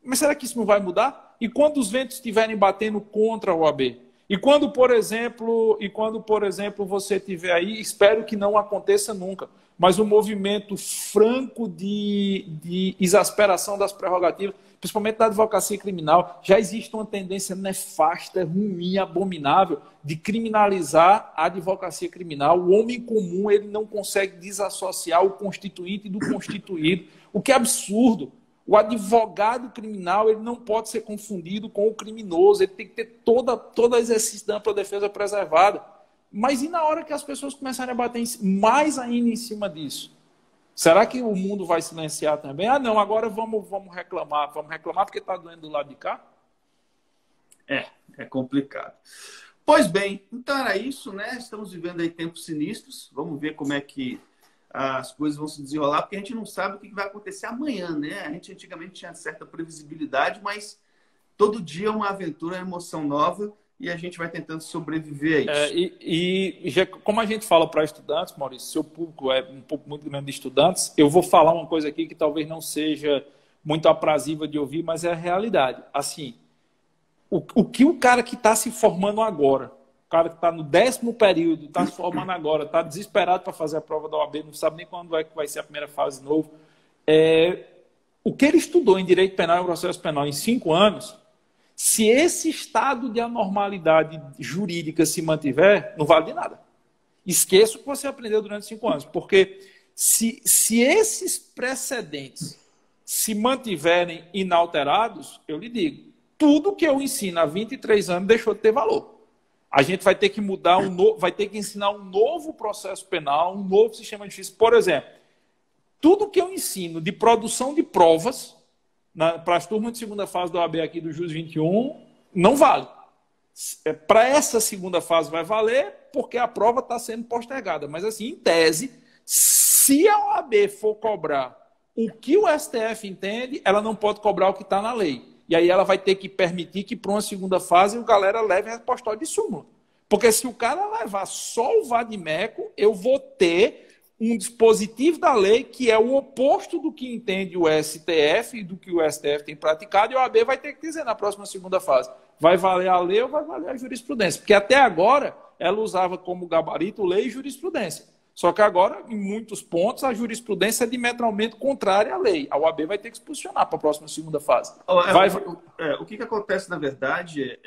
[SPEAKER 2] Mas será que isso não vai mudar? E quando os ventos estiverem batendo contra a OAB? E quando, por exemplo, você tiver aí, espero que não aconteça nunca, mas um movimento franco de exasperação das prerrogativas, principalmente da advocacia criminal, já existe uma tendência nefasta, ruim, abominável, de criminalizar a advocacia criminal. O homem comum ele não consegue desassociar o constituinte do constituído, o que é absurdo. O advogado criminal ele não pode ser confundido com o criminoso, ele tem que ter todo exercício da ampla defesa preservada. Mas e na hora que as pessoas começarem a bater mais ainda em cima disso? Será que o mundo vai silenciar também? Ah, não, agora vamos reclamar porque está doendo do lado de cá?
[SPEAKER 1] É complicado. Pois bem, então era isso, né? Estamos vivendo aí tempos sinistros, vamos ver como é que as coisas vão se desenrolar, porque a gente não sabe o que vai acontecer amanhã, né? A gente antigamente tinha certa previsibilidade, mas todo dia é uma aventura, uma emoção nova e a gente vai tentando sobreviver a isso.
[SPEAKER 2] Como a gente fala para estudantes, Maurício, seu público é um pouco muito grande de estudantes, eu vou falar uma coisa aqui que talvez não seja muito aprazível de ouvir, mas é a realidade. Assim, o que o cara que está se formando agora, o cara que está no 10º período, está se formando agora, está desesperado para fazer a prova da OAB, não sabe nem quando vai ser a primeira fase de novo. O que ele estudou em Direito Penal e Processo Penal em 5 anos, se esse estado de anormalidade jurídica se mantiver, não vale de nada. Esqueça o que você aprendeu durante 5 anos, porque se esses precedentes se mantiverem inalterados, eu lhe digo, tudo que eu ensino há 23 anos deixou de ter valor. A gente vai ter que mudar, vai ter que ensinar um novo processo penal, um novo sistema de justiça. Por exemplo, tudo que eu ensino de produção de provas para as turmas de segunda fase da OAB aqui do JUS 21, não vale. Para essa segunda fase vai valer, porque a prova está sendo postergada. Mas, assim, em tese, se a OAB for cobrar o que o STF entende, ela não pode cobrar o que está na lei. E aí ela vai ter que permitir que para uma segunda fase o galera leve a repositório de súmula. Porque se o cara levar só o vadimeco, eu vou ter um dispositivo da lei que é o oposto do que entende o STF e do que o STF tem praticado, e a OAB vai ter que dizer na próxima segunda fase, vai valer a lei ou vai valer a jurisprudência? Porque até agora ela usava como gabarito lei e jurisprudência. Só que agora, em muitos pontos, a jurisprudência é diametralmente contrária à lei. A OAB vai ter que se posicionar para a próxima segunda fase.
[SPEAKER 1] O que acontece, na verdade,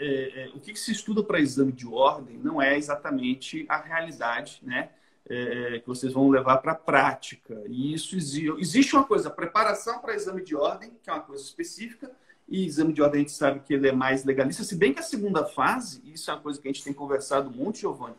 [SPEAKER 1] o que se estuda para exame de ordem não é exatamente a realidade, né? Que vocês vão levar para a prática. E isso existe uma coisa, preparação para exame de ordem, que é uma coisa específica, e exame de ordem a gente sabe que ele é mais legalista, se bem que a segunda fase, isso é uma coisa que a gente tem conversado muito, Giovanni,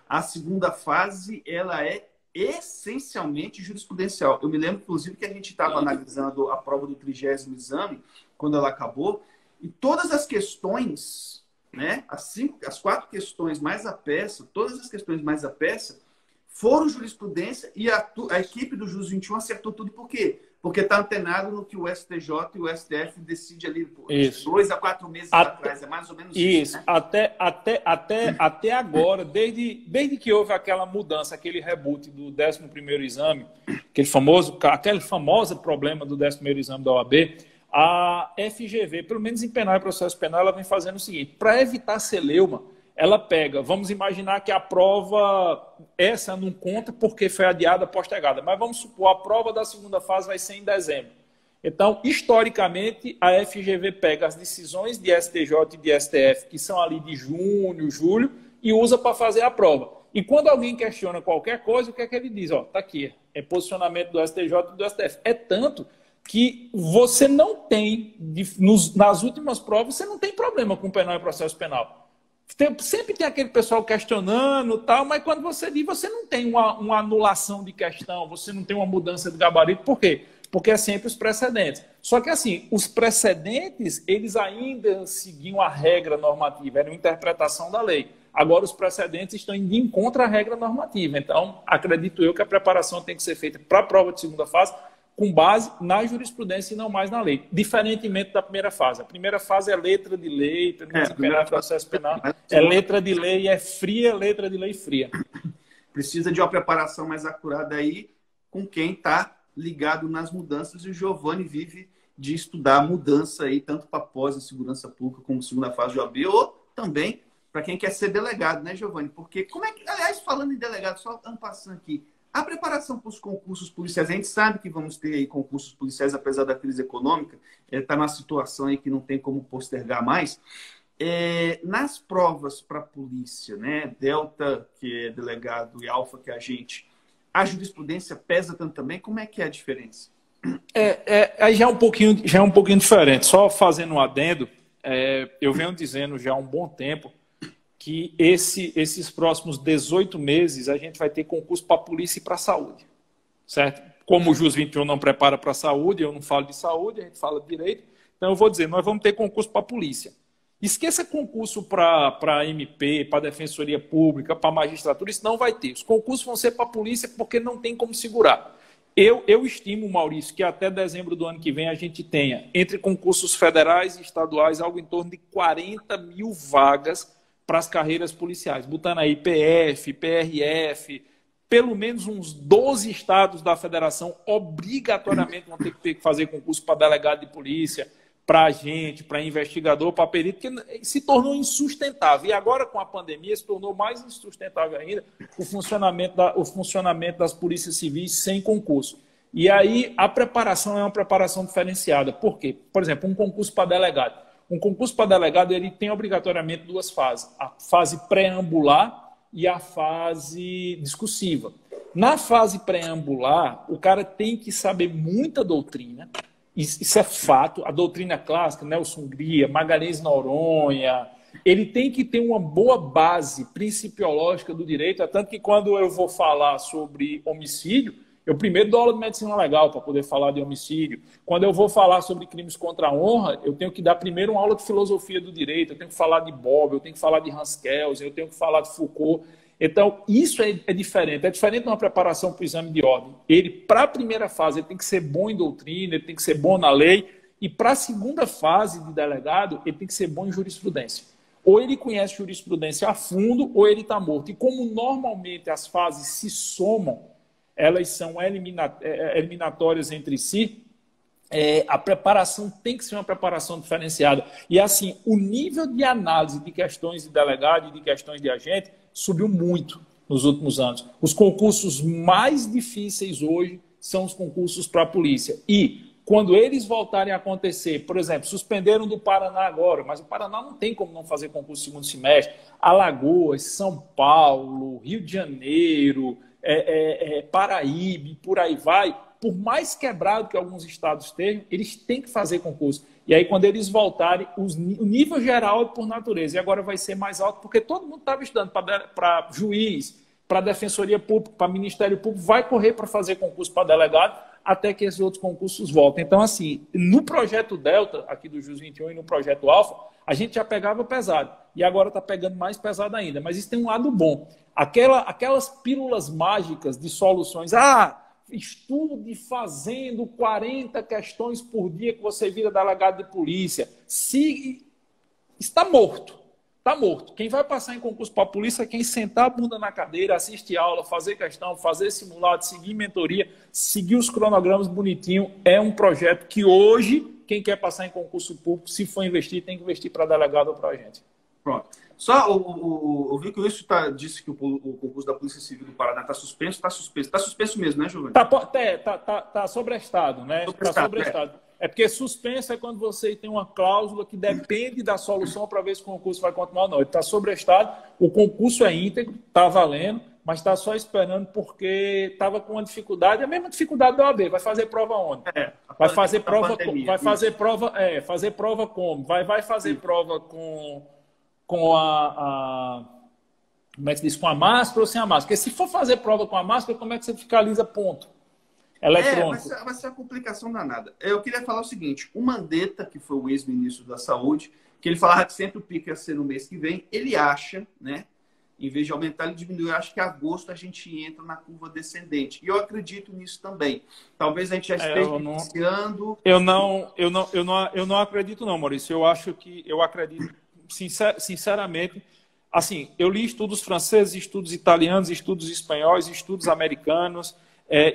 [SPEAKER 1] a segunda fase, ela é essencialmente jurisprudencial. Eu me lembro, inclusive, que a gente estava analisando a prova do 30º exame, quando ela acabou, e todas as questões, né, as 4 questões mais a peça, todas as questões mais a peça, foram jurisprudência e a equipe do JUS 21 acertou tudo. Por quê? Porque está antenado no que o STJ e o STF decide ali por 2 a 4 meses atrás. É mais ou menos isso.
[SPEAKER 2] Né? Até agora, desde que houve aquela mudança, aquele reboot do 11º exame, aquele famoso problema do 11º exame da OAB, a FGV, pelo menos em penal e processo penal, ela vem fazendo o seguinte, para evitar celeuma, ela pega, vamos imaginar que a prova, essa não conta porque foi adiada, postergada, mas vamos supor, a prova da segunda fase vai ser em dezembro. Então, historicamente, a FGV pega as decisões de STJ e de STF, que são ali de junho, julho, e usa para fazer a prova. E quando alguém questiona qualquer coisa, o que é que ele diz? Está aqui, é posicionamento do STJ e do STF. É tanto que você não tem, nas últimas provas, você não tem problema com penal e processo penal. Sempre tem aquele pessoal questionando, tal, mas quando você diz, você não tem uma anulação de questão, você não tem uma mudança de gabarito. Por quê? Porque é sempre os precedentes. Só que, assim, os precedentes, eles ainda seguiam a regra normativa, era uma interpretação da lei. Agora, os precedentes estão indo em contra a regra normativa. Então, acredito eu que a preparação tem que ser feita para a prova de segunda fase com base na jurisprudência e não mais na lei, diferentemente da primeira fase. A primeira fase é letra de lei, penal, processo penal, é letra de lei, é fria, letra de lei fria.
[SPEAKER 1] Precisa de uma preparação mais acurada aí com quem está ligado nas mudanças, e o Giovanni vive de estudar a mudança aí, tanto para pós em segurança pública como segunda fase de OAB, ou também para quem quer ser delegado, né, Giovanni? Porque como é que, aliás, falando em delegado, só passando aqui, a preparação para os concursos policiais, a gente sabe que vamos ter aí concursos policiais, apesar da crise econômica, está numa situação aí que não tem como postergar mais. Nas provas para a polícia, né, Delta, que é delegado, e Alfa, que é agente, a jurisprudência pesa tanto também? Como é que é a diferença?
[SPEAKER 2] Aí já é um pouquinho diferente. Só fazendo um adendo, eu venho dizendo já há um bom tempo que esses próximos 18 meses a gente vai ter concurso para a polícia e para a saúde, certo? Como o JUS 21 não prepara para a saúde, eu não falo de saúde, a gente fala de direito, então eu vou dizer, nós vamos ter concurso para a polícia. Esqueça concurso para MP, para Defensoria Pública, para magistratura, isso não vai ter. Os concursos vão ser para a polícia porque não tem como segurar. Eu estimo, Maurício, que até dezembro do ano que vem a gente tenha, entre concursos federais e estaduais, algo em torno de 40 mil vagas para as carreiras policiais, botando aí PF, PRF, pelo menos uns 12 estados da federação obrigatoriamente vão ter que fazer concurso para delegado de polícia, para agente, para investigador, para perito, que se tornou insustentável. E agora, com a pandemia, se tornou mais insustentável ainda o funcionamento das polícias civis sem concurso. E aí a preparação é uma preparação diferenciada. Por quê? Por exemplo, um concurso para delegado. Um concurso para delegado ele tem obrigatoriamente duas fases. A fase pré-ambular e a fase discursiva. Na fase pré-ambular, o cara tem que saber muita doutrina. Isso é fato. A doutrina clássica, Nelson Gria, Magalhães Noronha, ele tem que ter uma boa base principiológica do direito. É tanto que quando eu vou falar sobre homicídio, eu primeiro dou aula de medicina legal para poder falar de homicídio. Quando eu vou falar sobre crimes contra a honra, eu tenho que dar primeiro uma aula de filosofia do direito, eu tenho que falar de Bob, eu tenho que falar de Hans Kelsen, eu tenho que falar de Foucault. Então, isso é diferente. É diferente de uma preparação para o exame de ordem. Ele, para a primeira fase, ele tem que ser bom em doutrina, ele tem que ser bom na lei. E para a segunda fase de delegado, ele tem que ser bom em jurisprudência. Ou ele conhece jurisprudência a fundo, ou ele está morto. E como normalmente as fases se somam, elas são eliminatórias entre si, a preparação tem que ser uma preparação diferenciada. E assim, o nível de análise de questões de delegado e de questões de agente subiu muito nos últimos anos. Os concursos mais difíceis hoje são os concursos para a polícia. E quando eles voltarem a acontecer, por exemplo, suspenderam do Paraná agora, mas o Paraná não tem como não fazer concurso segundo semestre, Alagoas, São Paulo, Rio de Janeiro, Paraíba, por aí vai, por mais quebrado que alguns estados estejam, eles têm que fazer concurso. E aí, quando eles voltarem, o nível geral é por natureza. E agora vai ser mais alto, porque todo mundo estava estudando para juiz, para defensoria pública, para Ministério Público, vai correr para fazer concurso para delegado, até que esses outros concursos voltem. Então, assim, no projeto Delta, aqui do JUS 21 e no projeto Alfa, a gente já pegava pesado. E agora está pegando mais pesado ainda. Mas isso tem um lado bom. Aquelas pílulas mágicas de soluções. Estude fazendo 40 questões por dia que você vira delegado de polícia. Está morto. Está morto. Quem vai passar em concurso para a polícia é quem sentar a bunda na cadeira, assistir aula, fazer questão, fazer simulado, seguir mentoria, seguir os cronogramas bonitinho. É um projeto que hoje, quem quer passar em concurso público, se for investir, tem que investir para delegado ou para agente.
[SPEAKER 1] Pronto. Só eu vi que o Wilson disse que o concurso da Polícia Civil do Paraná está suspenso. Está suspenso. Está suspenso mesmo, né, Giovanni?
[SPEAKER 2] Tá sobrestado, né? Está sobrestado. É porque suspenso é quando você tem uma cláusula que depende da solução para ver se o concurso vai continuar ou não. Ele está sobrestado, o concurso é íntegro, está valendo, mas está só esperando porque estava com uma dificuldade, a mesma dificuldade da OAB. Vai fazer prova onde? Vai fazer prova como? Vai fazer prova com como é que se diz, com a máscara ou sem a máscara? Porque se for fazer prova com a máscara, como é que você fiscaliza ponto eletrônico?
[SPEAKER 1] Vai ser uma complicação danada. Eu queria falar o seguinte, o Mandetta, que foi o ex-ministro da Saúde, que ele falava que sempre o pico ia ser no mês que vem, ele acha, né? Em vez de aumentar, ele diminuiu. Eu acho que em agosto a gente entra na curva descendente. E eu acredito nisso também. Talvez a gente já esteja iniciando.
[SPEAKER 2] Eu não acredito, não, Maurício. Eu acredito, sinceramente. Assim, eu li estudos franceses, estudos italianos, estudos espanhóis, estudos americanos,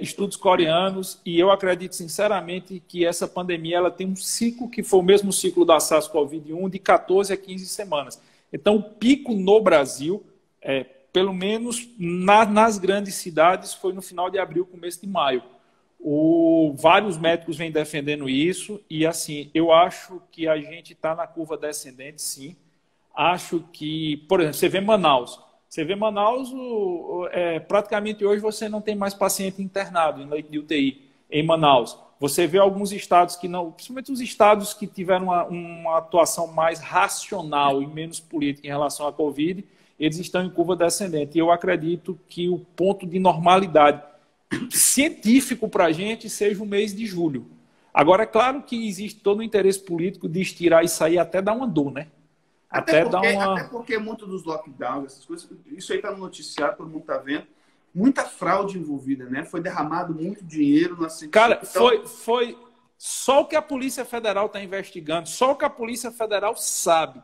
[SPEAKER 2] estudos coreanos, e eu acredito sinceramente que essa pandemia ela tem um ciclo que foi o mesmo ciclo da SARS-CoV-1 de 14 a 15 semanas. Então, o pico no Brasil, pelo menos nas grandes cidades, foi no final de abril, começo de maio. Vários médicos vêm defendendo isso, e assim, eu acho que a gente está na curva descendente, sim. Acho que, por exemplo, você vê Manaus. Praticamente hoje você não tem mais paciente internado em leite de UTI em Manaus. Você vê alguns estados que não, principalmente os estados que tiveram uma atuação mais racional e menos política em relação à Covid, eles estão em curva descendente. E eu acredito que o ponto de normalidade científico para a gente seja o mês de julho. Agora, é claro que existe todo o interesse político de estirar isso aí até dar uma dor, né?
[SPEAKER 1] Até porque muito dos lockdowns, essas coisas, isso aí está no noticiário, todo mundo está vendo, muita fraude envolvida, né? Foi derramado muito dinheiro na ciência.
[SPEAKER 2] Cara, foi só o que a Polícia Federal está investigando, só o que a Polícia Federal sabe.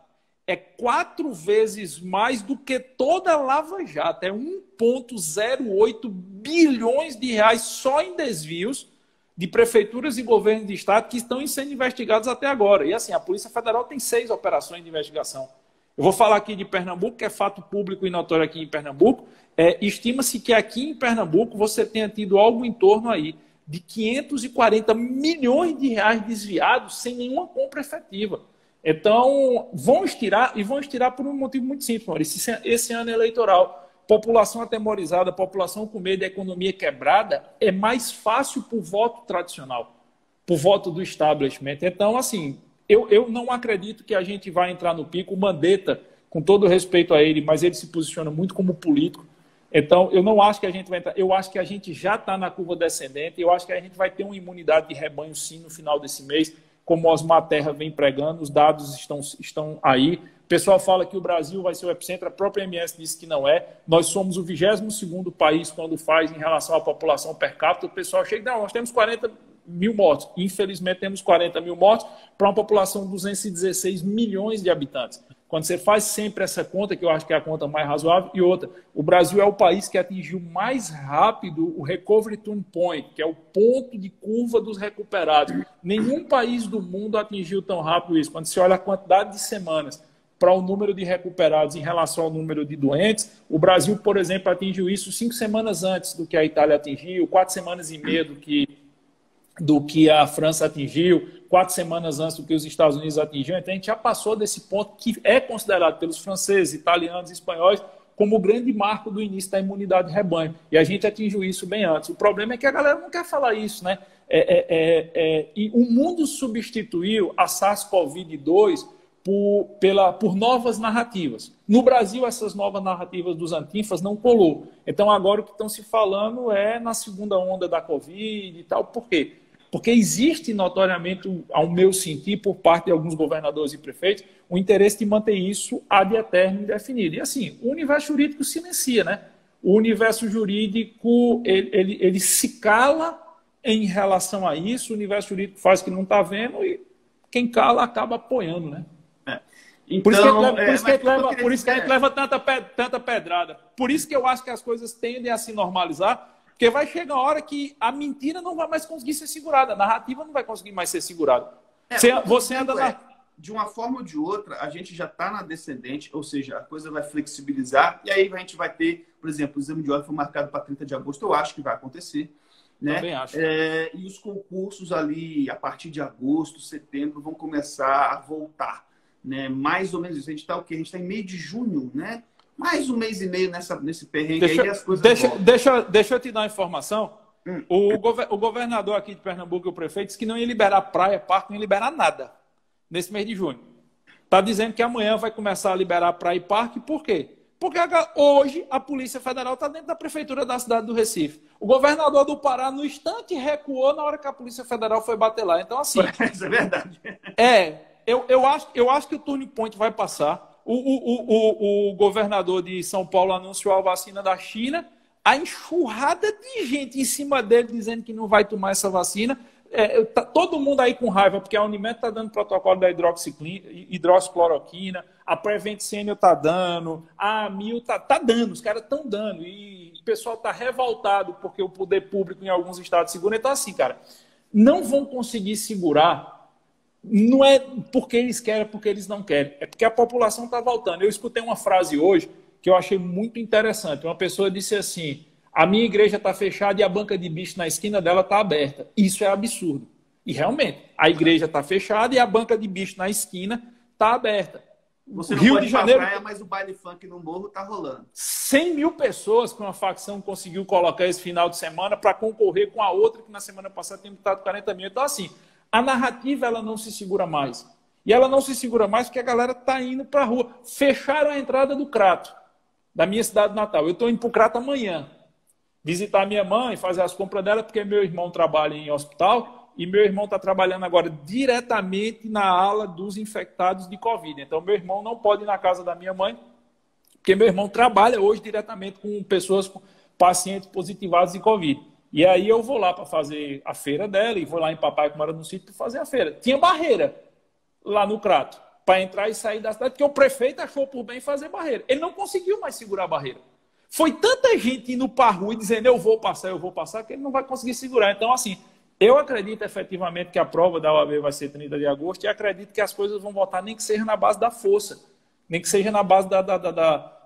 [SPEAKER 2] É 4 vezes mais do que toda a Lava Jato. É 1,08 bilhões de reais só em desvios de prefeituras e governos de estado que estão sendo investigados até agora. E assim, a Polícia Federal tem 6 operações de investigação. Eu vou falar aqui de Pernambuco, que é fato público e notório aqui em Pernambuco. Estima-se que aqui em Pernambuco você tenha tido algo em torno aí de 540 milhões de reais desviados sem nenhuma compra efetiva. Então, vão estirar por um motivo muito simples, Maurício. Esse ano eleitoral, população atemorizada, população com medo da economia quebrada, é mais fácil por voto tradicional, por voto do establishment. Então, assim, eu não acredito que a gente vai entrar no pico. O Mandetta, com todo respeito a ele, mas ele se posiciona muito como político. Então, eu não acho que a gente vai entrar. Eu acho que a gente já está na curva descendente. Eu acho que a gente vai ter uma imunidade de rebanho, sim, no final desse mês, como Osmar Terra vem pregando. Os dados estão aí. O pessoal fala que o Brasil vai ser o epicentro, a própria MS disse que não é. Nós somos o 22º país quando faz em relação à população per capita. O pessoal chega e diz, não, nós temos 40 mil mortos. Infelizmente, temos 40 mil mortos para uma população de 216 milhões de habitantes. Quando você faz sempre essa conta, que eu acho que é a conta mais razoável, e outra, o Brasil é o país que atingiu mais rápido o Recovery Turn Point, que é o ponto de curva dos recuperados. Nenhum país do mundo atingiu tão rápido isso. Quando você olha a quantidade de semanas para o número de recuperados em relação ao número de doentes, o Brasil, por exemplo, atingiu isso 5 semanas antes do que a Itália atingiu, 4 semanas e meia do que a França atingiu, 4 semanas antes do que os Estados Unidos atingiram. Então, a gente já passou desse ponto que é considerado pelos franceses, italianos e espanhóis como o grande marco do início da imunidade de rebanho. E a gente atingiu isso bem antes. O problema é que a galera não quer falar isso, né? E o mundo substituiu a SARS-CoV-2 por novas narrativas. No Brasil, essas novas narrativas dos antifas não colou. Então, agora o que estão se falando é na segunda onda da Covid e tal. Por quê? Porque existe notoriamente, ao meu sentir, por parte de alguns governadores e prefeitos, o interesse de manter isso ad eternum indefinido. E assim, o universo jurídico silencia, né? O universo jurídico, ele se cala em relação a isso, o universo jurídico faz que não está vendo e quem cala acaba apoiando, né?
[SPEAKER 1] Então,
[SPEAKER 2] por isso que a gente leva tanta pedrada. Por isso que eu acho que as coisas tendem a se normalizar, porque vai chegar a hora que a mentira não vai mais conseguir ser segurada, a narrativa não vai conseguir mais ser segurada. Você anda na...
[SPEAKER 1] De uma forma ou de outra, a gente já está na descendente, ou seja, a coisa vai flexibilizar, e aí a gente vai ter, por exemplo, o exame de ordem foi marcado para 30 de agosto, eu acho que vai acontecer. Né?
[SPEAKER 2] Também acho.
[SPEAKER 1] E os concursos ali, a partir de agosto, setembro, vão começar a voltar. Né? Mais ou menos isso. A gente está o quê? A gente está em meio de junho, né? Mais um mês e meio nesse perrengue aí, as coisas
[SPEAKER 2] deixa eu te dar uma informação. O governador aqui de Pernambuco e o prefeito disse que não ia liberar praia, parque, não ia liberar nada nesse mês de junho. Está dizendo que amanhã vai começar a liberar praia e parque. Por quê? Porque hoje a Polícia Federal está dentro da prefeitura da cidade do Recife. O governador do Pará, no instante, recuou na hora que a Polícia Federal foi bater lá. Então, assim...
[SPEAKER 1] Isso é verdade.
[SPEAKER 2] Eu acho que o turning point vai passar. o governador de São Paulo anunciou a vacina da China, a enxurrada de gente em cima dele dizendo que não vai tomar essa vacina. Tá todo mundo aí com raiva, porque a Unimed está dando protocolo da hidroxicloroquina, a Prevent Senior está dando, a Amil tá dando, os caras estão dando. E o pessoal está revoltado porque o poder público em alguns estados segura. Então, assim, cara, não vão conseguir segurar. Não é porque eles querem, é porque eles não querem. É porque a população está voltando. Eu escutei uma frase hoje que eu achei muito interessante. Uma pessoa disse assim: a minha igreja está fechada e a banca de bicho na esquina dela está aberta. Isso é absurdo. E realmente, a igreja está fechada e a banca de bicho na esquina está aberta.
[SPEAKER 1] Você não pode ir pra praia, mas o baile funk no morro está rolando.
[SPEAKER 2] 100 mil pessoas que uma facção conseguiu colocar esse final de semana para concorrer com a outra que na semana passada tem botado 40 mil. Então, assim, a narrativa ela não se segura mais. E ela não se segura mais porque a galera está indo para a rua. Fecharam a entrada do Crato, da minha cidade natal. Eu estou indo para o Crato amanhã visitar a minha mãe, fazer as compras dela, porque meu irmão trabalha em hospital e meu irmão está trabalhando agora diretamente na ala dos infectados de Covid. Então, meu irmão não pode ir na casa da minha mãe, porque meu irmão trabalha hoje diretamente com pessoas, com pacientes positivados de Covid. E aí eu vou lá para fazer a feira dela e vou lá em Papai, que mora no sítio, para fazer a feira. Tinha barreira lá no Crato para entrar e sair da cidade, porque o prefeito achou por bem fazer barreira. Ele não conseguiu mais segurar a barreira. Foi tanta gente indo para a rua e dizendo eu vou passar, que ele não vai conseguir segurar. Então, assim, eu acredito efetivamente que a prova da OAB vai ser 30 de agosto e acredito que as coisas vão voltar, nem que seja na base da força, nem que seja na base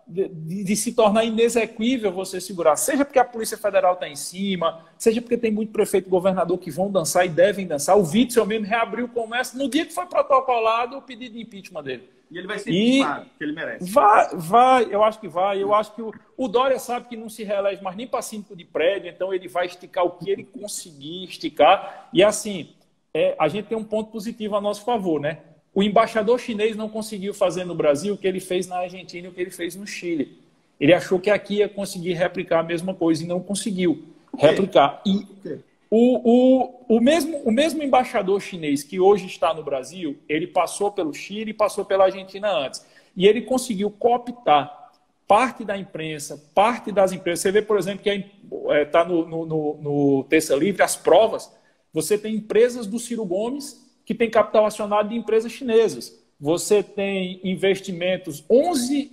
[SPEAKER 2] de se tornar inexequível você segurar. Seja porque a Polícia Federal está em cima, seja porque tem muito prefeito e governador que vão dançar e devem dançar. O Witzel mesmo reabriu o comércio no dia que foi protocolado o pedido de impeachment dele.
[SPEAKER 1] E ele vai ser impeachmentado, que ele merece.
[SPEAKER 2] Vai, eu acho que vai. Eu acho que o Dória sabe que não se reelege mais nem para síndico de prédio, então ele vai esticar o que ele conseguir esticar. E assim, a gente tem um ponto positivo a nosso favor, né? O embaixador chinês não conseguiu fazer no Brasil o que ele fez na Argentina e o que ele fez no Chile. Ele achou que aqui ia conseguir replicar a mesma coisa e não conseguiu replicar. E o mesmo embaixador chinês que hoje está no Brasil, ele passou pelo Chile e passou pela Argentina antes. E ele conseguiu cooptar parte da imprensa, parte das empresas. Você vê, por exemplo, que está no Terça Livre, as provas. Você tem empresas do Ciro Gomes que tem capital acionado de empresas chinesas. Você tem investimentos, 11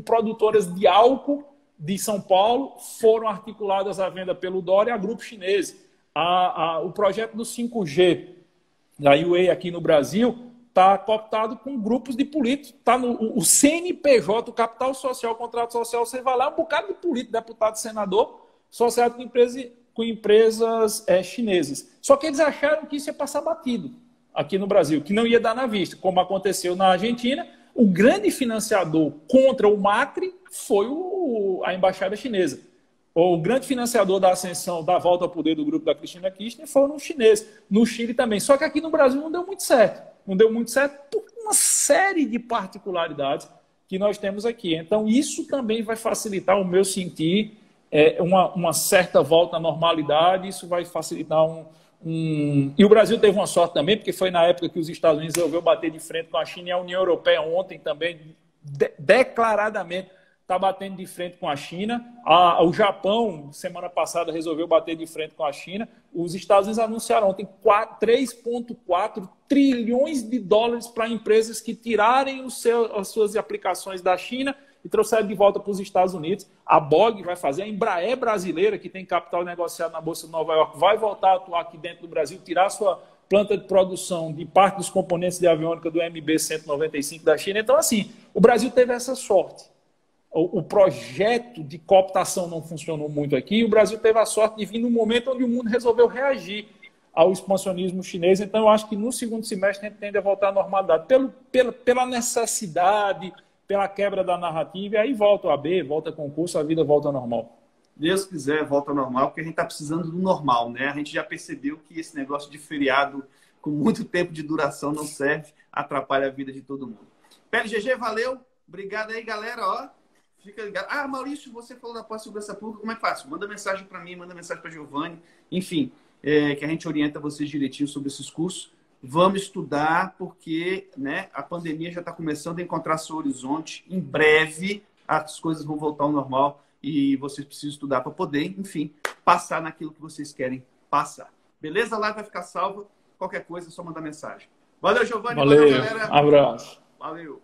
[SPEAKER 2] produtoras de álcool de São Paulo foram articuladas à venda pelo Dória a grupos chineses. O projeto do 5G da UA aqui no Brasil está cooptado com grupos de políticos. Está o CNPJ, o Capital Social, o Contrato Social, você vai lá, um bocado de político, deputado, senador, associado com empresas chinesas. Só que eles acharam que isso ia passar batido aqui no Brasil, que não ia dar na vista, como aconteceu na Argentina. O grande financiador contra o Macri foi a embaixada chinesa. O grande financiador da ascensão, da volta ao poder do grupo da Cristina Kirchner foram os chineses. No Chile também. Só que aqui no Brasil não deu muito certo. Não deu muito certo por uma série de particularidades que nós temos aqui. Então, isso também vai facilitar o meu sentir uma certa volta à normalidade. Isso vai facilitar E o Brasil teve uma sorte também, porque foi na época que os Estados Unidos resolveu bater de frente com a China, e a União Europeia ontem também declaradamente está batendo de frente com a China. O Japão, semana passada, resolveu bater de frente com a China. Os Estados Unidos anunciaram ontem 3,4 trilhões de dólares para empresas que tirarem as suas aplicações da China e trouxeram de volta para os Estados Unidos. A BOG vai fazer, a Embraer brasileira, que tem capital negociado na Bolsa de Nova York, vai voltar a atuar aqui dentro do Brasil, tirar a sua planta de produção de parte dos componentes de aviônica do MB-195 da China. Então, assim, o Brasil teve essa sorte. O projeto de cooptação não funcionou muito aqui, e o Brasil teve a sorte de vir num momento onde o mundo resolveu reagir ao expansionismo chinês. Então, eu acho que no segundo semestre a gente tende a voltar à normalidade, pela necessidade, pela quebra da narrativa, e aí volta o AB, volta concurso, a vida volta ao normal.
[SPEAKER 1] Deus quiser, volta ao normal, porque a gente está precisando do normal, né? A gente já percebeu que esse negócio de feriado com muito tempo de duração não serve, atrapalha a vida de todo mundo. PLGG, valeu. Obrigado aí, galera. Ó, fica ligado. Maurício, você falou da pós-segurança pública, como é que faço? Manda mensagem para mim, manda mensagem para Giovanni. Enfim, que a gente orienta vocês direitinho sobre esses cursos. Vamos estudar, porque, né, a pandemia já está começando a encontrar seu horizonte. Em breve, as coisas vão voltar ao normal e vocês precisam estudar para poder, enfim, passar naquilo que vocês querem passar. Beleza? A live vai ficar salva. Qualquer coisa, é só mandar mensagem. Valeu, Giovanni.
[SPEAKER 2] Valeu,
[SPEAKER 1] Valeu, galera.
[SPEAKER 2] abraço.
[SPEAKER 1] Valeu.